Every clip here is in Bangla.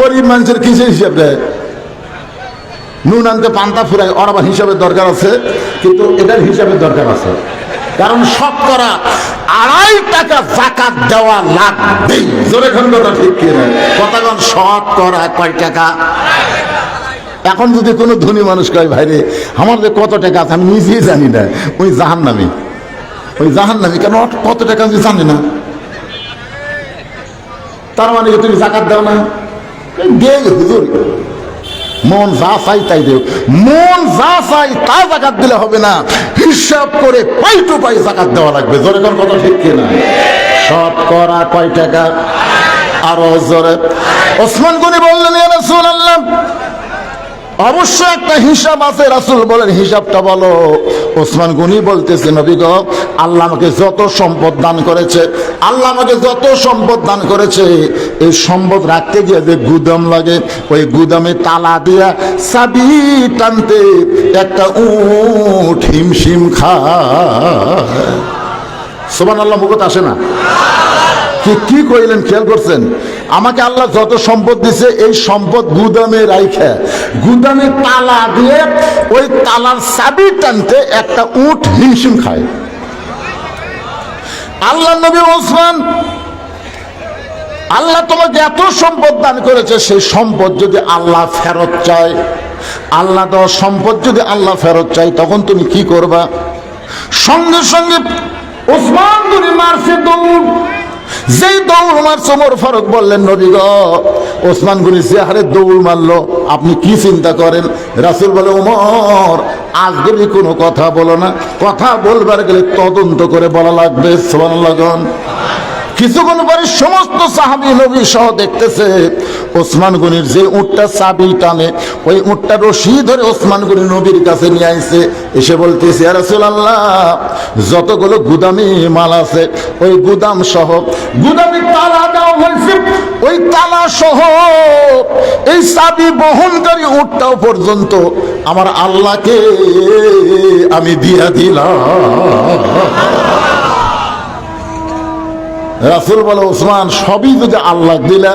গরিব মানুষের কিসের হিসাব দেয়? নুন আনতে পান্তা ফুরায়, ওর আবার হিসাবের দরকার আছে, কিন্তু এটার হিসাবের দরকার আছে। কারণ শতকরা 2.5 টাকা যাকাত দেওয়া লাগবে। জোরে কথা ঠিক কিনা? কথাগণ শতকরা কয় টাকা? এখন যদি কোনো ধনী মানুষ কয় ভাই রে আমার যে কত টাকা আছে আমি নিজেই জানি না, ওই জাহান্নামী, ওই জাহান্নামী। কেন কত টাকা আমি জানি না, তার মানে তুমি যাকাত দাও না? দে হুজুর, মন যা চাই তাই দেও। মন যা চাই তা যাকাত দিলে হবে না, হিসাব করে পাই টু পাই যাকাত দেওয়া লাগবে। জোরে কোন কথা ঠিক কিনা? শতকরা কয় টাকা? আরো জোরে। ওসমান গনি বললেন ইয়া রাসূলুল্লাহ, অবশ্যই একটা হিসাব আছে। রাসূল বলেন হিসাবটা বলো। ওসমান গনি বলতেছে নবী গো, আল্লাহ আমাকে যত সম্পদ দান করেছে, আল্লাহ আমাকে যত সম্পদ দান করেছে, এই সম্পদ রাখতে গিয়ে যে গুদাম লাগে, ওই গুদামে তালা দিয়া চাবি টানতে একটা উট হিমশিম খায়। সুবহানাল্লাহ মুখত আসে না? কি কইলেন খেয়াল করছেন? আমাকে আল্লাহ যত সম্পদ দিছে, এই সম্পদ গুদামে রাইখা গুদামে তালা দিয়ে ওই তালার চাবি টানতে একটা উট হিমশিম খায়। আল্লাহ নবী ওসমান, আল্লাহ তোমাকে এত সম্পদ দান করেছে, সেই সম্পদ যদি আল্লাহ ফেরত চায়, আল্লাহ দেওয়া সম্পদ যদি আল্লাহ ফেরত চায়, তখন তুমি কি করবা? সঙ্গে সঙ্গে ওসমান গনি মারছে দৌড়। যেই দৌড় মারছে ওমর ফারুক বললেন নবী গো, ওসমান গনি যে হারে দৌড় মারলো আপনি কি চিন্তা করেন? রাসূল বলে ওমর আজগবি কোনো কথা বলো না, কথা বলবার গেলে তদন্ত করে বলা লাগবে। সুবহানাল্লাহ। কিছুক্ষণ পরে সমস্ত সাহাবী নবী সহ দেখতেছে ওসমান গনির যে উটটা চাবি টানে, ওই উটটা রশি ধরে ওসমান গনি নবীর কাছে নিয়ে আইছে। এসে বলতেছে ইয়া রাসূলুল্লাহ, যতগুলো গুদামে মাল আছে ওই গুদাম সহ গুদামে তালা দেওয়া হয়েছে, ওই তালা সহ এই চাবি বহনকারী উটটাও পর্যন্ত আমার আল্লাহকে আমি দিয়া দিলাম। রাসূল বলে ওসমান, সবই যদি আল্লাহ দিলা,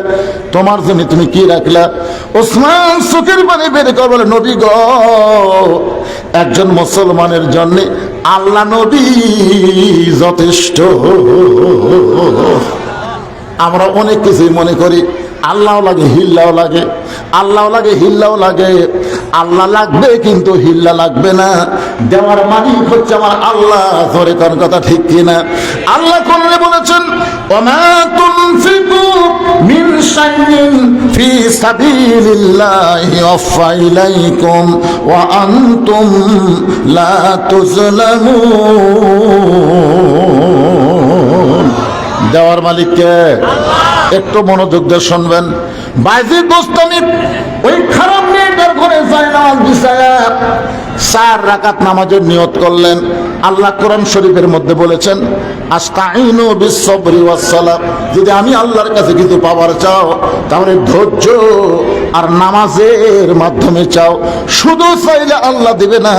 তোমার জন্য তুমি কি রাখলা? ওসমান চোখের পানি বের করে বলে নবী গো, একজন মুসলমানের জন্য আল্লাহ নবী যথেষ্ট। আমরা অনেক কিছুই মনে করি, আল্লাহ লাগে হিল্লাও লাগে, আল্লাহ লাগে হিল্লাও লাগে। আল্লাহ লাগবে কিন্তু হিল্লা লাগবে না। দেওয়ার মালিক হচ্ছে আমার আল্লাহ। জোরে কোন কথা ঠিক কিনা? আল্লাহ কোরআনে বলেছেন ওমা তুনফিকু মিন শাইইন ফি সাবিলিল্লাহি ওয়াফা ইলাইকুম ওয়া আনতুম লা তুজলামুন। দেওয়ার মালিক কে? একটু মনোযোগ দিয়ে শুনবেন। বাইজিদ গোস্তামি ওই খারাপ মেয়েটার ঘরে যায় নামাজ বিছায়া 4 রাকাত নামাজের নিয়ত করলেন। আল্লাহ কোরআন শরীফের মধ্যে বলেছেন আস্তাইনু বিস-সাবরি ওয়াস-সালাহ, যদি আমি আল্লাহর কাছে কিছু পাওয়ার চাও তাহলে ধৈর্য আর নামাজের মাধ্যমে চাও। শুধু চাইলে আল্লাহ দিবে না,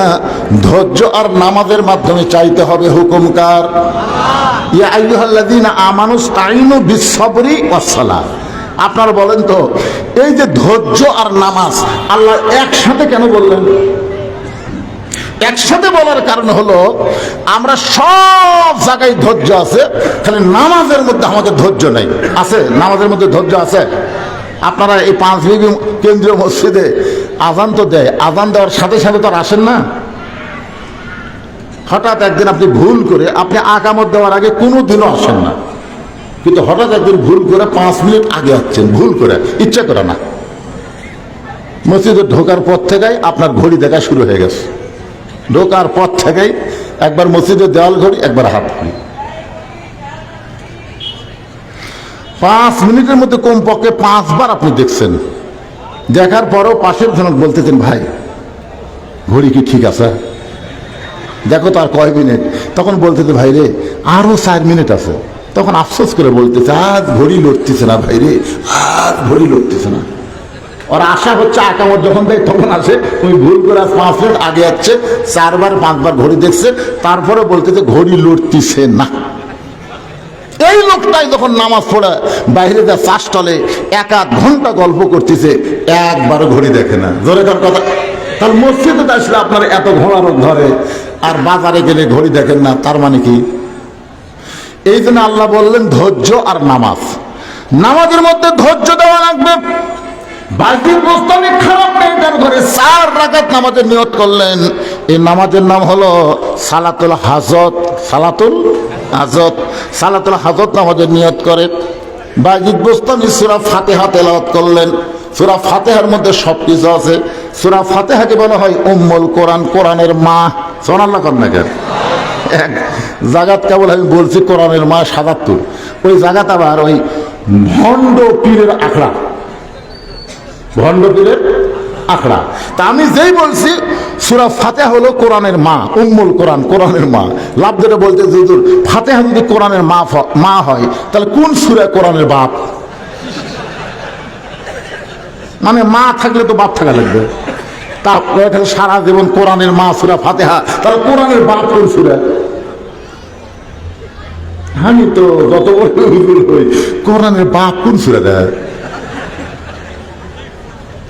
ধৈর্য আর নামাজের মাধ্যমে চাইতে হবে। হুকুম কার? ইয়া আইয়ুহাল্লাযীনা আমানু ইসতাইনু বিস-সাবরি ওয়াস-সালাহ। আপনারা বলেন তো, এই যে ধৈর্য আর নামাজ আল্লাহ একসাথে কেন বললেন? একসাথে বলার কারণ হলো আমরা সব জায়গায় ধৈর্য আছে, খালি নামাজের মধ্যে আমাদের ধৈর্য নেই। আছে? নামাজের মধ্যে ধৈর্য আছে? আপনারা এই 5 বিবি কেন্দ্রীয় মসজিদে আজান তো দেয়, আজান দেওয়ার সাথে সাথে তো আর আসেন না। হঠাৎ একদিন আপনি ভুল করে, আপনি আকামত দেওয়ার আগে কোনোদিনও আসেন না, কিন্তু হঠাৎ একদিন ভুল করে 5 মিনিট আগে আসছেন, ভুল করে, ইচ্ছা করে না। মসজিদে ঢোকার পর থেকেই আপনার ঘড়ি দেখা শুরু হয়ে গেছে। ঢোকার পর থেকেই একবার মসজিদের দেওয়াল ঘড়ি, একবার হাত ঘড়ি। 5 মিনিটের মধ্যে কমপক্ষে 5 বার আপনি দেখছেন। দেখার পরও পাশের জনক বলতেছেন ভাই ঘড়ি কি ঠিক আছে? দেখো তো আর কয় মিনিট। তখন বলতেছে ভাই রে আরো 4 মিনিট আছে। তখন আফসোস করে বলতেছে আজ ঘড়ি লড়তেছে না ভাই রে, আজ ঘড়ি লড়তেছে না। ওর আশা হচ্ছে আকামত যখন দেয় তখন আসে, ওই ভুল করে 5 মিনিট আগে যাচ্ছে, 4 বার 5 বার ঘড়ি দেখছে, তারপরে বলতেছে ঘড়ি লড়তেছে না। এই লোকটাই যখন নামাজ পড়ে বাইরে যা চাষ টলে 1-1 ঘন্টা গল্প করতেছে, একবার ঘড়ি দেখে না। জোরে কার কথা। তাহলে মসজিদে আসলে আপনার এত ঘোড়া রোগ ধরে, আর বাজারে গেলে ঘড়ি দেখেন না, তার মানে কি? এই জন্য আল্লাহ বললেন ধৈর্য আর নামাজ। নামাজের মধ্যে ধৈর্য দেওয়া লাগবে। বাকির বস্তানি খারাপ নেই, তার ঘরে 4 রাকাত নামাজের নিয়ত করলেন। এই নামাজের নাম হলো সালাতুল হাজত। সালাতুল হাজত, সালাতুল হাজত নামাজের নিয়ত করে বাজিদ বোস্তামি সূরা ফাতিহা তেলাওয়াত করলেন। সূরা ফাতিহার মধ্যে সবকিছু আছে। সূরা ফাতিহাকে বলা হয় উম্মুল কোরআন, কোরআনের মা। সুবহানাল্লাহ কন্যা কেন? এক জায়গাত কেবল আমি বলছি কোরআনের মা 77, ওই জায়গাতে আবার ওই ভণ্ড পীরের আখড়া, ভণ্ড পীরের আখড়া। তা আমি যেই বলছি সূরা ফাতিহা হলো কোরআনের মা, উম্মুল কোরআন, কোরআনের মা, লাভ ধরে বলতে হুজুর ফাতিহা যদি কোরআনের মা হয় তাহলে কোন সূরা কোরআনের বাপ? মানে মা থাকলে তো বাপ থাকা লাগবে। তারপরে সারা জীবন কোরআনের মা সূরা ফাতিহা, তাহলে কোরআনের বাপ কোন সূরা? আমি তো যত বড় হুজুর হই, কোরআনের বাপ কোন সূরা দেয়?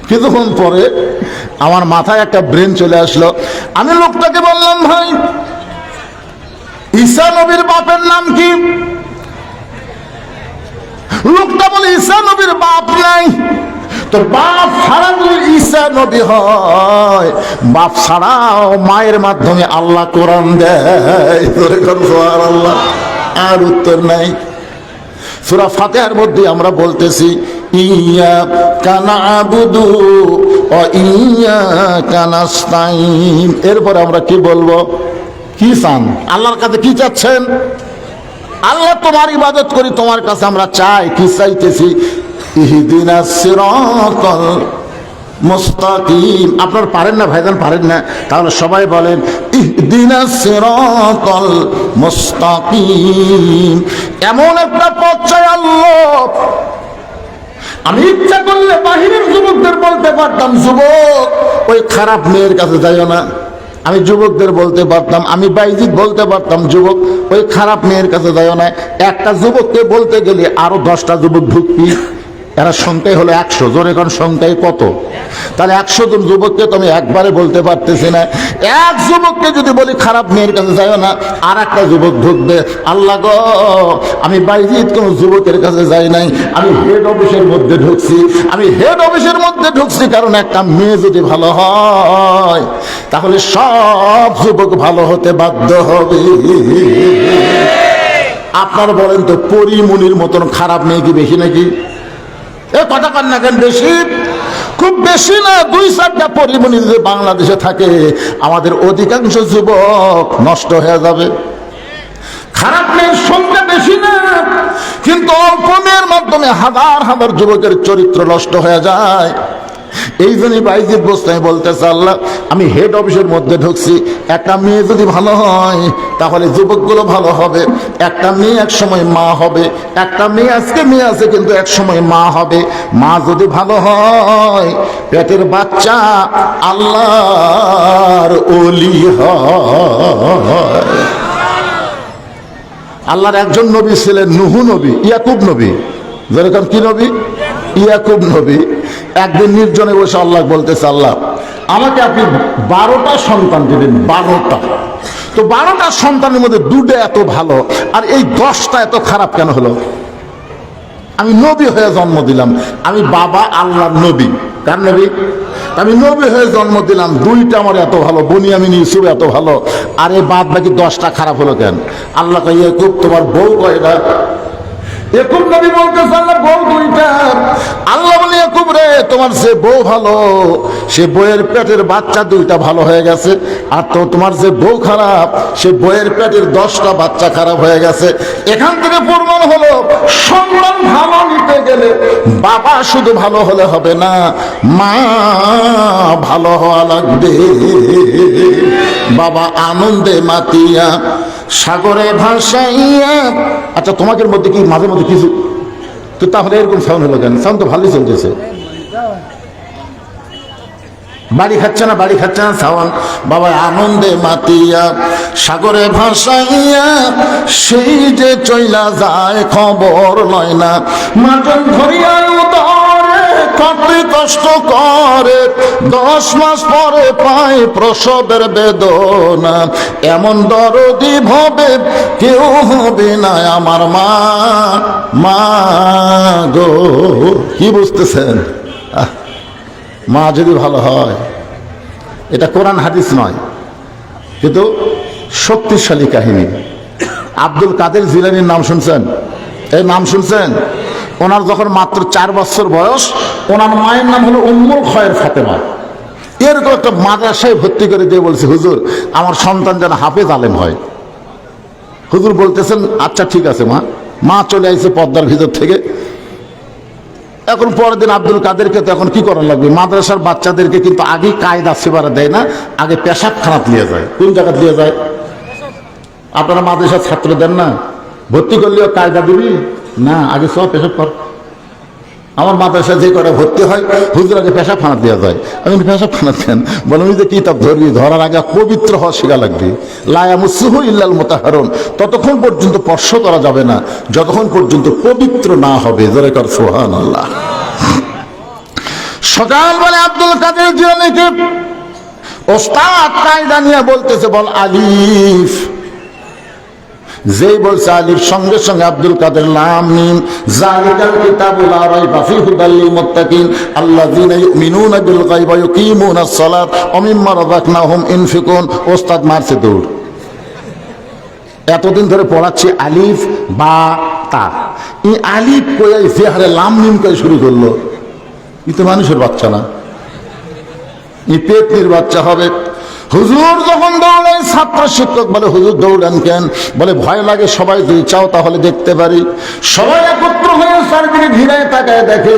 কিছুক্ষণ পরে আমার মাথায় একটা ব্রেন চলে আসলো। আমি লোকটাকে বললাম, ভাই ঈসা নবীর বাপের নাম কি? লোকটা বলে ঈসা নবীর বাপ নাই। তো বাপ ছাড়া যদি ঈসা নবী হয়, বাপ ছাড়াও মায়ের মাধ্যমে আল্লাহ কোরআন দেয়। সুবহানাল্লাহ। আর উত্তর নাই। সূরা ফাতিহার মধ্যে আমরা বলতেছি ইয়্যাকা না'বুদু ওয়া ইয়্যাকা নাস্তাঈন। এরপরে আমরা কি বলবো? কি চান? আল্লাহর কাছে কি চাচ্ছেন? আল্লাহ তোমার ইবাদত করি, তোমার কাছে আমরা চাই। কি চাইতেছি? ইহদিনাস সিরাতাল মুস্তাকিম। আপনারা পারেন না ভাইজান, পারেন না? তাহলে সবাই বলেন ইহদিনাস সিরাতাল মুস্তাকিম। এমন একটা পথ চাই আল্লাহ। আমি ইচ্ছা করলে বাহিরের যুবকদের বলতে পারতাম, যুবক ওই খারাপ মেয়ের কাছে যাইও না। আমি যুবকদের বলতে পারতাম, আমি বাইজিদ বলতে পারতাম, যুবক ওই খারাপ মেয়ের কাছে যাইও না। একটা যুবককে বলতে গেলে আরো 10টা যুবক ঢুকবি। এরা সংখ্যায় হলো 100। জোরে কোন সংখ্যায় কত? তাহলে 100 জন যুবককে তো আমি একবারে বলতে পারতেছি না। এক যুবককে যদি বলি খারাপ মেয়ের কাছে যাইও না, আর একটা যুবক ঢুকবে। আল্লাহ গো, আমি বাইজিদ কোন যুবকের কাছে যাই নাই, আমি হেড অফিসের মধ্যে ঢুকছি। আমি হেড অফিসের মধ্যে ঢুকছি কারণ একটা মেয়ে যদি ভালো হয় তাহলে সব যুবক ভালো হতে বাধ্য হবে। আপনারা বলেন তো, পরিমণির মতন খারাপ মেয়ে কি বেশি নাকি? এ কথা কন না কেন? বেশি? খুব বেশি না। 2-4টা পরিমণি যদি বাংলাদেশে থাকে, আমাদের অধিকাংশ যুবক নষ্ট হয়ে যাবে। খারাপ মেয়ের সংখ্যা বেশি না, কিন্তু অল্প মেয়ের মাধ্যমে হাজার হাজার যুবকের চরিত্র নষ্ট হয়ে যায়। এই জন্যই বাইজিদ বোস্তামি বলতেছে, আল্লাহ আমি হেড অফিসের মধ্যে ঢুকছি, একটা মেয়ে যদি ভালো হয় তাহলে যুবকগুলো ভালো হবে। একটা মেয়ে এক সময় মা হবে। একটা মেয়ে আজকে মেয়ে আছে কিন্তু এক সময় মা হবে। মা যদি ভালো হয়, পেটের বাচ্চা আল্লাহর ওলি হয়। আল্লাহর একজন নবী ছিলেন নূহ নবী, ইয়াকুব নবী। যেরকম কি নবী? ইয়াকুব নবী। একদিন নির্জনে বসে আল্লাহ বলতেছে, আল্লাহ আমাকে আপনি 12টা সন্তান দিবেন। 12টা। তো 12টা সন্তানের মধ্যে 2টা এত ভালো, আর এই 10টা এত খারাপ কেন হলো? আমি নবী হয়ে জন্ম দিলাম, আমি বাবা আল্লাহর নবী। কার নবী? আমি নবী হয়ে জন্ম দিলাম, 2টা আমার এত ভালো, বুনিয়ামিন ইউসুফ এত ভালো, আর এই বাদ বাকি 10টা খারাপ হলো কেন? আল্লাহ কয়, ইয়াকুব তোমার বউ কয়টা? ইয়াকুব নবী বলতেছে, আল্লাহ বউ 2টা। আল্লাহ বলে, ইয়াকুব রে তোমার যে বউ ভালো, সে বউয়ের পেটের বাচ্চা 2টা ভালো হয়ে গেছে, আর তো তোমার যে বউ খারাপ, সে বউয়ের পেটের 10টা বাচ্চা খারাপ হয়ে গেছে। এখান থেকে প্রমাণ হলো, সন্তান ভালো নিতে গেলে বাবা শুধু ভালো হলে হবে না, মা ভালো হওয়া লাগবে। বাবা আনন্দে মাতিয়া সাগরে ভাসাইয়া। আচ্ছা, তোমাদের মধ্যে কি মাঝে মধ্যে কিছু তো তাহলে এরকম সাউন্ড হলো কেন? সাউন্ড তো ভালোই চলতেছে। বাড়ি খাচ্ছে না, বাড়ি খাচ্ছে না সাওয়ান বাবা আনন্দে মাতিয়া সাগরে ভাসাইয়া সেই যে চইলা যায় খবর লয় না। মাজন ধরিয়া উদরে কত কষ্ট করে 10 মাস পরে পায় প্রসবের বেদনা। এমন দরদি ভবে কেউ হবে না আমার মা, মা গো। কি বুঝতেছেন? মা যদি ভালো হয়, এটা কোরআন হাদিস নয় কিন্তু শক্তিশালী কাহিনী। আব্দুল কাদের জিলানীর নাম শুনছেন? এই নাম শুনছেন? ওনার যখন মাত্র 4 বছর বয়স, ওনার মায়ের নাম হলো উম্মুল খয়ের ফাতেমা। এরকম একটা মাদ্রাসায় ভর্তি করে দিয়ে বলছে, হুজুর আমার সন্তান যেন হাফেজ আলেম হয়। হুজুর বলতেছেন আচ্ছা ঠিক আছে মা। মা চলে আসছে পর্দার ভিতর থেকে। এখন পরের দিন আব্দুল কাদেরকে তো এখন কি করা লাগবে? মাদ্রাসার বাচ্চাদেরকে কিন্তু আগে কায়দা সেবারা দেয় না, আগে পেশাবখানাত নিয়ে যায়। কোন জায়গা দিয়ে যায়? আপনারা মাদ্রাসার ছাত্র দেন না, ভর্তি করলেও কায়দা দিবি না, আগে সব পেশাব কর। আমার মাদ্রাসা যে কটা ভর্তি হয় হুজুর আগে পেশাবখানা দেওয়া যায়। আমি পেশাবখানা দেন বলে আমি যে কিতাব ধরবি, ধরার আগে পবিত্র হওয়া শেখা লাগবে। লায়ামুসুহু ইল্লাল মুতাহহারুন, ততক্ষণ পর্যন্ত স্পর্শ করা যাবে না যতক্ষণ পর্যন্ত পবিত্র না হবে। জোরে কর সুবহানাল্লাহ। সকালবেলা আব্দুল কাদের জিলানীকে ওস্তাদ কায়দা নিয়ে বলতেছে বল আলিফ। যেই বলছে আলিফ, সঙ্গে সঙ্গে আব্দুল কাদের লাম মিম যালিকাল কিতাবু লা রাইবা ফীহি হুদাল লিল মুত্তাকিন আল্লাযীনা ইউমিনুনা বিল গায়বি ওয়া ইউকিমুনাস সালাত ওয়া মিম্মা রাযাকনাহুম ইনফিকুন। ওস্তাদ মারছে দৌড়। এতদিন ধরে পড়াচ্ছি আলিফ বা তা, এই আলিফ কয়ে যে হারে লাম মিম কয়ে শুরু করলো, ই তো মানুষের বাচ্চা না, ই পেটনির বাচ্চা হবে। হুজুর যখন দৌড়ায়, ছাত্র শিক্ষক বলে হুজুর দৌড়ান কেন? বলে ভয় লাগে, সবাই যদি চাও তাহলে দেখতে পারি। সবাই একত্র হয়ে চারদিকে ঘিরে তাকায় দেখে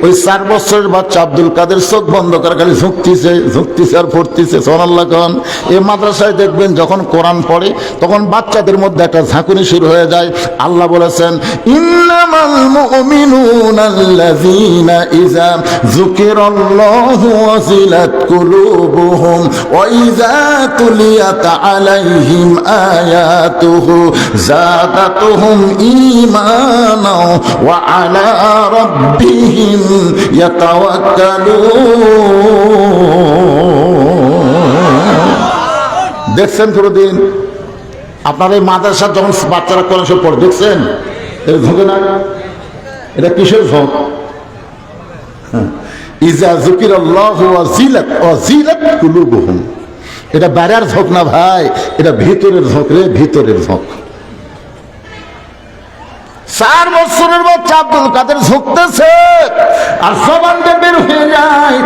ওই 4 বছরের বাচ্চা আব্দুল কাদের চোখ বন্ধ করে খালি ঝুঁকতিছে ঝুঁকতিছে আর পড়তিছে। সুবহানাল্লাহ। খান এই মাদ্রাসায় দেখবেন যখন কোরআন পড়ে তখন বাচ্চাদের মধ্যে একটা ঝাঁকুনি শুরু হয়ে যায়। আল্লাহ বলেছেন ইন্নামাল মুমিনুনাল্লাযীনা ইযা যুকিরাল্লাহু ওয়াজিলাত কুলুবুহুম ওয়া ইযা তুলিয়াত আলাইহিম আয়াতুহু যাদাতুহুম ঈমানা ওয়া আলা রাব্বিহিম ইয়াতাওয়াক্কালুন। দেখছেন কোনদিন আপনার এই মাদ্রাসার যখন বাচ্চারা কোরআন শরীফ পড়ে দেখছেন? এটা ঝোঁকে না? এটা কিসের ঝোঁক? ইযা যুকিরাল্লাহু ওয়াজিলাত কুলুবুহুম। এটা বাইরের ঝোঁক না ভাই, এটা ভিতরের ঝোঁক রে, ভিতরের ঝোঁক। 4 বছরের বাচ্চা আব্দুল কাদের ঝুঁকতেছে আর জবানটা বের হয়ে যায়।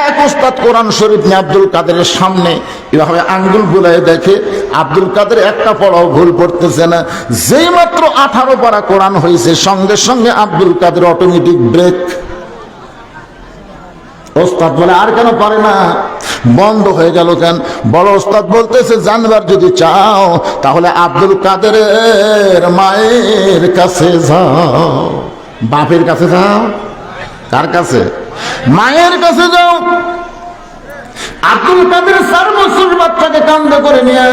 এক ওস্তাদ কোরআন শরীফ নিয়ে আব্দুল কাদেরের সামনে এভাবে আঙ্গুল বুলায় দেখে আব্দুল কাদের একটা পড়াও ভুল পড়তেছে না। যেই মাত্র 18 পারা কোরআন হয়েছে সঙ্গে সঙ্গে আব্দুল কাদের অটোমেটিক ব্রেক। ওস্তাদ বলে আর কেন পারে না? বন্ধ হয়ে গেল কেন? বড় ওস্তাদ বলতেছে জানবার যদি চাও তাহলে আব্দুল কাদেরের মায়ের কাছে যাও। বাপের কাছে যাও? কার কাছে? মায়ের কাছে যাও। আব্দুল কাদের 4 বছর বাচ্চাকে কান্দে করে নিয়ে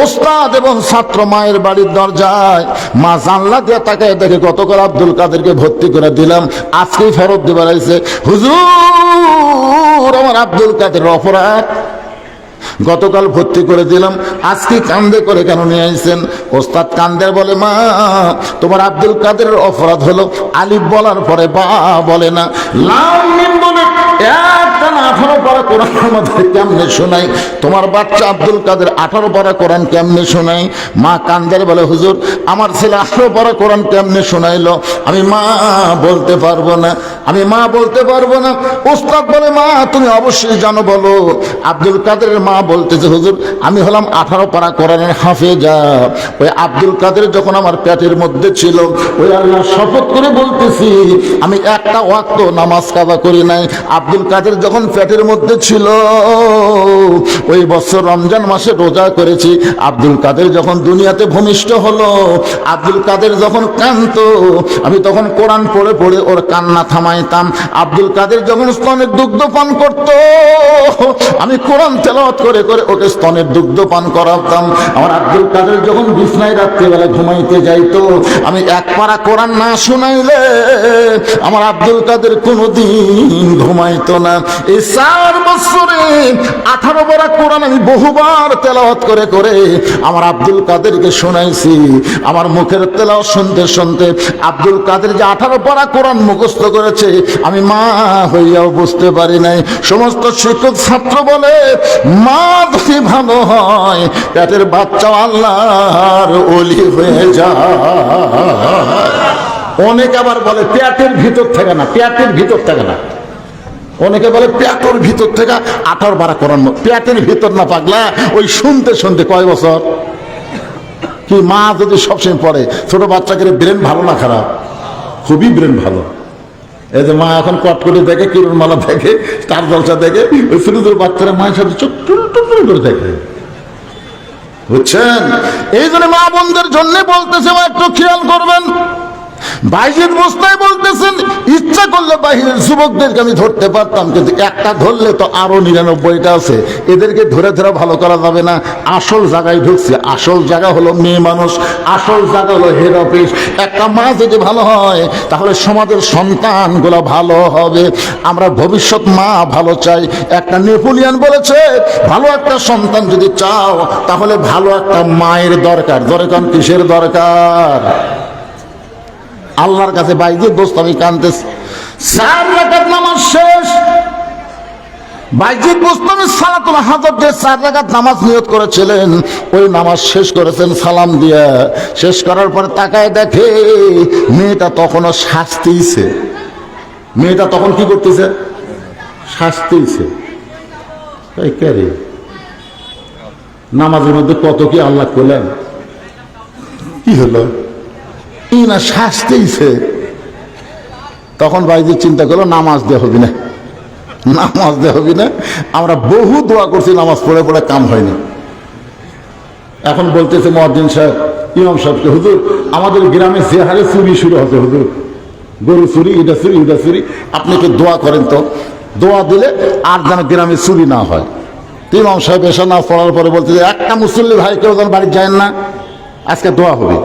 ওস্তাদ এবং ছাত্র মায়ের বাড়ির দরজায়। মা জানলা দিয়ে তাকায় দেখে গতকাল আব্দুল কাদেরকে ভর্তি করে দিলাম, আজকেই ফেরত দেবার আইছে। হুজুর আমার আব্দুল কাদের অপরাধ, গতকাল ভর্তি করে দিলাম, আজকে কান্দে করে কেন নিয়ে আইছেন? ওস্তাদ কান্দে বলে মা তোমার আব্দুল কাদেরের অপরাধ হলো আলিফ বলার পরে বা বলে না, লাম মিম বলে একটা 18 পারা কোরআন আমাদের কেমনে শোনাই? তোমার বাচ্চা আব্দুল কাদের 18 পারা কোরআন কেমনে শোনাই? মা কান্দের বলে হুজুর আমার ছেলে 18 পারা কোরআন কেমনে শোনাইলো? আমি মা বলতে পারবো না, আমি মা বলতে পারবো না। ওস্তাদ বলে মা তুমি অবশ্যই জানো, বলো। আব্দুল কাদেরের মা বলতেছে হুজুর আমি হলাম 18 পারা কোরআনের হাফেজা। ওই আব্দুল কাদের যখন আমার পেটের মধ্যে ছিল ওই আল্লাহ শপথ করে বলতেছি আমি একটা ওয়াক্ত নামাজ কাজা করি নাই। আব্দুল কাদের যখন পেটের মধ্যে ছিল, ওই বছর রমজান মাসে রোজা করেছি। আব্দুল কাদের যখন দুনিয়াতে ভূমিষ্ঠ হলো, আব্দুল কাদের যখন কাঁদতো, আমি তখন কোরআন পড়ে পড়ে ওর কান্না থামাইতাম। আব্দুল কাদের যখন স্তনের দুগ্ধ পান করত, আমি কোরআন তেলাওয়াত করে করে ওকে স্তনের দুগ্ধ পান করাতাম। আমার আব্দুল কাদের যখন বিছনায় রাত্রিবেলা ঘুমাইতে যাইতো, আমি এক পারা কোরআন না শুনাইলে আমার আব্দুল কাদের কোনোদিন ঘুমাইতো না। এই 4 বছরে 18 পারা কোরআন আমি বহুবার তেলাওয়াত করে করে আমার আব্দুল কাদেরকে শোনাইছি। আমার মুখের তেলাওয়াত শুনতে শুনতে আব্দুল কাদের যে 18 পারা কোরআন মুখস্থ করেছে, আমি মা হইয়াও বুঝতে পারি নাই। সমস্ত শিক্ষক ছাত্র বলে, মা যদি ভালো হয় পেটের বাচ্চা আল্লাহর ওলি হয়ে যায়। অনেক আবার বলে পেটের ভিতর থেকে না, পেটের ভিতর থেকে না। অনেকে বলে পেটের ভিতর থেকে 18 পারা কোরআন। পেটের ভিতর না পাগলা, ওই শুনতে শুনতে কয় বছর কি মা যদি সবসময় পড়ে। ছোট বাচ্চাকে ব্রেন ভালো না খারাপ? খুবই ব্রেন ভালো। এই যে মা এখন কটকটি দেখে, কিরণমালা দেখে, স্টার জলসা দেখে, ওই ছোট ছোট বাচ্চারা মায়ের সাথে চোখ টুল টুল করে দেখে, বুঝছেন? এই জন্য মা বোনদের জন্য বলতেছে, একটু খেয়াল করবেন। বাইজিদ বোস্তাই বলতেছেন, ইচ্ছা করলে বাহিরের যুবকদেরকে আমি ধরতে পারতাম, কিন্তু একটা ধরলে তো আরো 99টা আছে, এদেরকে ধরে ধরে ভালো করা যাবে না। আসল জায়গায় ঢুকছে। আসল জায়গা হলো মেয়ে মানুষ, আসল জায়গা হলো হেড অফিস। একটা মা যদি ভালো হয় তাহলে সমাজের সন্তানগুলো ভালো হবে। আমরা ভবিষ্যৎ মা ভালো চাই। একটা নেপোলিয়ান বলেছে, ভালো একটা সন্তান যদি চাও তাহলে ভালো একটা মায়ের দরকার। দরকার কিসের দরকার? আল্লাহর কাছে বাইজিদ দোস্ত আমি কাঁদতেছি। 4 রাকাত নামাজ শেষ। বাইজিদ বোস্তামি সালাতুল হাজত যে 4 রাকাত নামাজ নিয়ত করেছিলেন, ওই নামাজ শেষ করেছেন সালাম দিয়া। শেষ করার পরে তাকায় দেখে মেয়েটা তখনও শাস্তিছে। মেয়েটা তখন কি করতেছে? শাস্তিছে। তাই কে রে, নামাজের মধ্যে কত কি আল্লাহ করলেন, কি হলো না শাস্তিছে। তখন বাইজিদ চিন্তা করলো, নামাজ দে হবি না, নামাজ দে হবি না। আমরা বহু দোয়া করছি, নামাজ পড়ে পড়ে কাম হয়নি। এখন বলতেছে মুয়াজ্জিন সাহেব, ইমাম সাহেবকে, হুজুর আমাদের গ্রামে যে হারে চুরি শুরু হচ্ছে, হুজুর গরু চুরি, এটা চুরি, ওটা চুরি, আপনি কি দোয়া করেন তো, দোয়া দিলে আর যেন গ্রামে চুরি না হয়। ইমাম সাহেব এসে না পড়ার পরে বলতেছে, একটা মুসল্লি ভাই কেউ যেন বাড়ি যায় না, আজকে দোয়া হবে।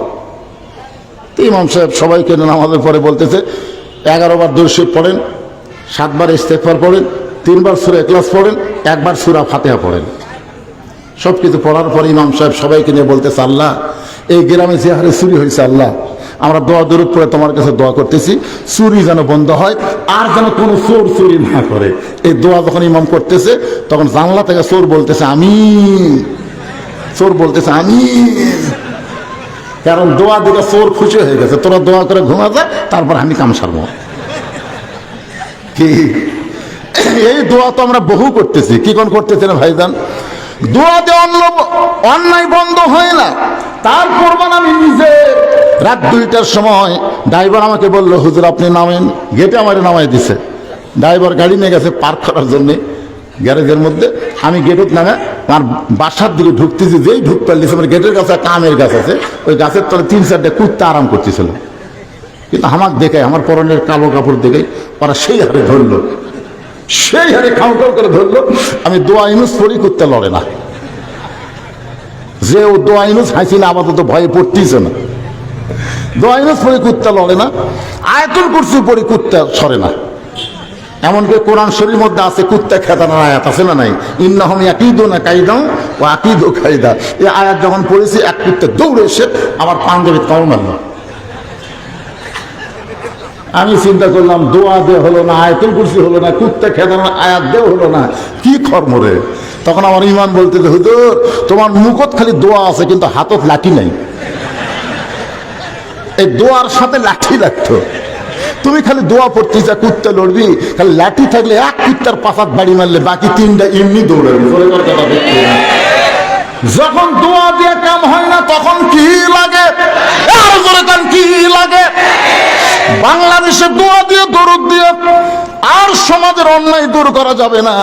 ইমাম সাহেব সবাইকে নামাজের পরে বলতেছে, 11 বার দুরূদ শরীফ পড়েন, 7 বার ইস্তেগফার পড়েন, 3 বার সূরা ইখলাস পড়েন, 1 বার সূরা ফাতিহা পড়েন। সব কিছু পড়ার পরে ইমাম সাহেব সবাইকে নিয়ে বলতেছে, আল্লাহ এই গ্রামে যে হারে চুরি হয়েছে, আল্লাহ আমরা দোয়া দরুদ পড়ে তোমার কাছে দোয়া করতেছি, চুরি যেন বন্ধ হয়, আর যেন কোনো চোর চুরি না করে। এই দোয়া যখন ইমাম করতেছে, তখন জানলা থেকে চোর বলতেছে আমিন, চোর বলতেছে আমিন। কারণ দোয়া দিকে চোর খুশি হয়ে গেছে, তোরা দোয়া করে ঘুমা যা, তারপর আমি কাম সারবো। কি এই দোয়া তো আমরা বহু করতেছি। কি কোন করতেছি না ভাইজান? দোয়াতে অন্যায় বন্ধ হয় না। তারপর আমি নিজে রাত 2টার সময় ড্রাইভার আমাকে বললো, হুজুর আপনি নামেন। গেটে আমার নামাই দিছে। ড্রাইভার গাড়ি নিয়ে গেছে পার্ক করার জন্যে গ্যারেজের মধ্যে। আমি গেটত নামে আমার বাসার দিকে ঢুকতেছি, যেই ঢুক পারলিছে, আমার গেটের কাছে একটা আমের গাছ আছে, ওই গাছের তলে 3-4টা কুত্তা আরাম করতেছিল। কিন্তু আমার দেখে, আমার পরনের কালো কাপড় দেখে ওরা সেই হারে ধরলো, সেই হারে খাউটাও করে ধরলো। আমি দোয়া ইউনুস পড়ি, কুত্তা লড়ে না। যে ও দোয়া ইউনুস হাসিনা আপাতত ভয়ে পড়তেছে না। দোয়া ইউনুস পড়ি কুত্তা লড়ে না, আয়াতুল কুরসি পড়ি কুত্তা সরে না। এমনকি কোরআন শরীফের মধ্যে আছে কুত্তা খেদানোর আয়াত, আছে না নাই? ইন্নাহুম ইয়াকিদুনা কাইদাও ওয়া আকিদু কাইদা। এই আয়াত যখন পড়েছি, এক কুত্তা দৌড়ে এসে আমার পাঞ্জাবিতে কামড় মারলো। আমি চিন্তা করলাম, দোয়া দে হলো না, আয়াতুল কুরসি হলো না, কুত্তা খেদানোর আয়াত দেও হলো না, কি কর্ম রে। তখন আমার ইমান বলতে, হুজুর তোমার মুখত খালি দোয়া আছে, কিন্তু হাতত লাঠি নাই। এই দোয়ার সাথে লাঠি লাগতো। তুমি খালি দোয়া পড়তে যা, কুত্তা লড়বি, খালি লাঠি থাকলে এক কুত্তার পাশাত বাড়ি মারলে বাকি 3টা এমনি দৌড়াবি। যখন দোয়া দিয়ে কাম হয় না, তখন কি লাগে? কি লাগে? বাংলাদেশে দোয়া দিয়ে, দরুদ দিয়ে আর সমাজে সমাজের অন্যায় দূর করা যাবে না,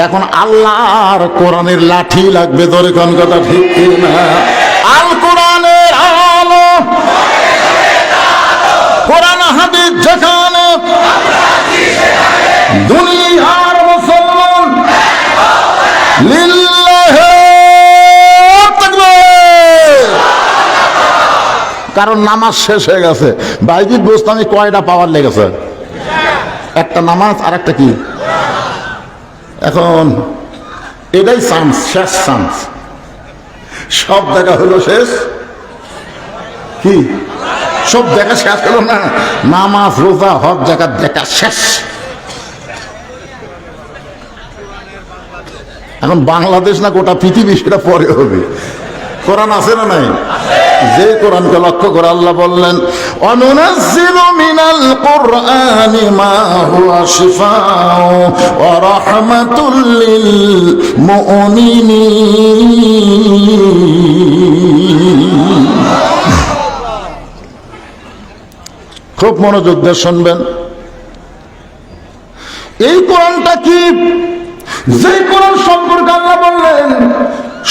এখন আল্লাহর কোরআনের লাঠি লাগবে। ধরে কোন কথা ঠিক না? আল কোরআনের আলো, কোরআন হাদিস যেখানে, দুনিয়ার মুসলমান লিল্লাহি তাকবীর। কারণ নামাজ শেষ হয়ে গেছে। বাইজিদ বোস্তামি কয়টা পাওয়ার লেগেছে? একটা নামাজ আর একটা কি? এখন এটাই চান্স, শেষ চান্স। সব দেখা হলো শেষ, কি সব দেখা শেষ হলো না? নামাজ, রোজা, হজ, যাকাত দেখা শেষ। এখন বাংলাদেশ না গোটা পৃথিবী সেটা পরে হবে। কোরআন আছে না নাই? যে কোরআনকে লক্ষ্য করে আল্লাহ বললেন, অনুনাজ্জিলু মিনাল কুরআনি মা হুয়া শিফাউ ওয়া রাহমাতুল লিল মুমিনিন। খুব মনোযোগ দিয়ে শুনবেন। এই কোরআনটা কি? যে কোরআন সম্পর্কে আল্লাহ বললেন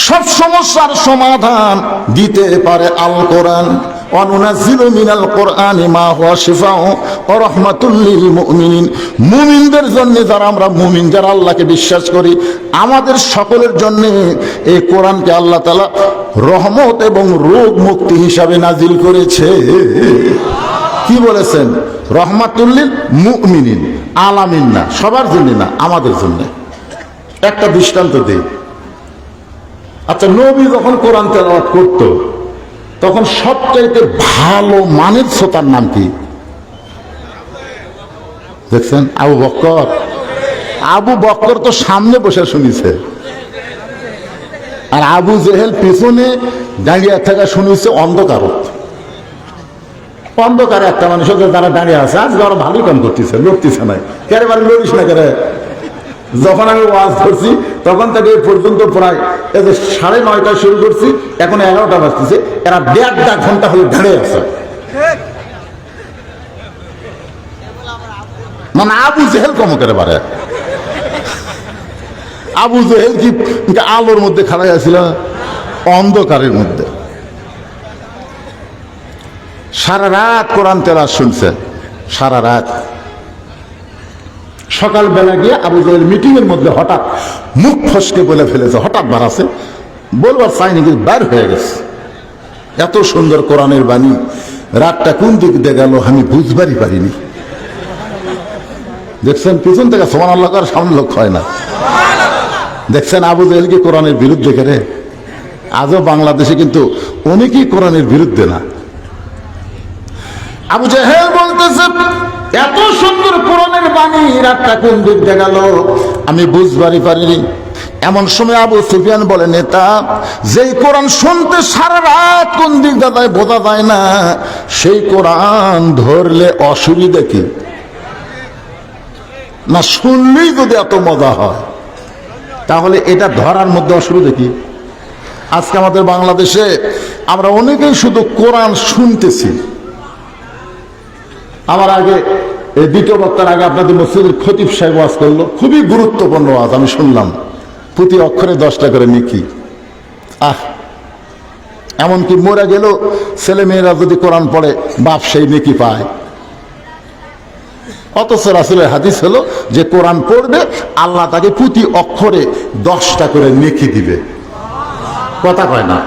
সব সমস্যার সমাধান দিতে পারে আল কোরআন। অনুনাজ্জিলু মিনাল কুরআনি মা হুয়া শিফাউ ওয়া রাহমাতুল লিল মুমিনিন। মুমিনদের জন্য, যারা আমরা মুমিন, যারা আল্লাহকে বিশ্বাস করি, আমাদের সকলের জন্য এই কোরআনকে আল্লাহ তাআলা রহমত এবং রোগ মুক্তি হিসাবে নাজিল করেছে। কি বলেছেন? রহমাতুল লিল মুমিনিন, আলামিন না, সবার জন্য না, আমাদের জন্য। একটা দৃষ্টান্ত দিই। আচ্ছা, নবী যখন কোরআন তেলাওয়াত করত তখন সবচাইতে ভালো মানের শ্রোতার নাম কি? দেখছেন? আবু বকর। আবু বকর তো সামনে বসে শুনিছে, আর আবু জেহেল পিছনে দাঁড়িয়ে থাকা শুনিছে অন্ধকারত। অন্ধকারে একটা মানুষের যারা দাঁড়িয়ে আছে, আজ ওরা ভালোই কাম করতেছে, লড়তেছে না। কেরে বারে লড়িস না কেরে? যখন আমি ওয়াজ করছি তখন থেকে এই পর্যন্ত প্রায় 9:30 শুরু করছি, এখন 11টা বাজতেছে, এরা 1.5 ঘন্টা হলে দাঁড়িয়ে আছে। মানে আবু জেহেল কম করে পারে? আবু জেহেল কি আলোর মধ্যে খাড়াই আছিল? অন্ধকারের মধ্যে সারা রাত কোরআন তেলাওয়াত শুনছে, সারা রাত। সকালবেলা গিয়ে আবু জেহেল মিটিং এর মধ্যে হঠাৎ মুখ ফসকে বলে ফেলেছে, হঠাৎ বাড়াছে, বলবার চাইনি কিন্তু বাইর হয়ে গেছে। এত সুন্দর কোরআনের বাণী, রাতটা কোন দিক দিয়ে গেল আমি বুঝবারই পারিনি। দেখছেন? পিছন থেকে সুবহানাল্লাহ করার সামনে লোক হয় না। দেখছেন আবু জেহেল কি কোরআনের বিরুদ্ধে করে? আজও বাংলাদেশে কিন্তু অনেকেই কোরআনের বিরুদ্ধে না। আবু জেহেল বলতেছে, এত সুন্দর কোরআনের বাণী, রাতটা কোন দিক দিয়ে গেল আমি বুঝবারই পারিনি। এমন সময় আবু সুফিয়ান বলে, নেতা, যেই কোরআন শুনতে সারা রাত কোন দিক দিয়ে বোঝা যায় না, সেই কোরআন ধরলে অসুবিধা কি? না শুনলেই যদি এত মজা হয়, তাহলে এটা ধরার মধ্যে অসুবিধা কি? আজকে আমাদের বাংলাদেশে আমরা অনেকেই শুধু কোরআন শুনতেছি। আমার আগে এই দ্বিতীয় বক্তার আগে আপনাদের মসজিদের খতিব সাহেব ওয়াজ করলো, খুবই গুরুত্বপূর্ণ ওয়াজ, আমি শুনলাম। প্রতি অক্ষরে 10টা করে নেকি। এমনকি মরে গেল ছেলে মেয়েরা যদি কোরআন পড়ে, বাপ সেই নেকি পায়। অথচ রাসূলের হাদিস হলো যে কোরআন পড়বে আল্লাহ তাকে প্রতি অক্ষরে 10টা করে নেকি দিবে। কথা কয় না?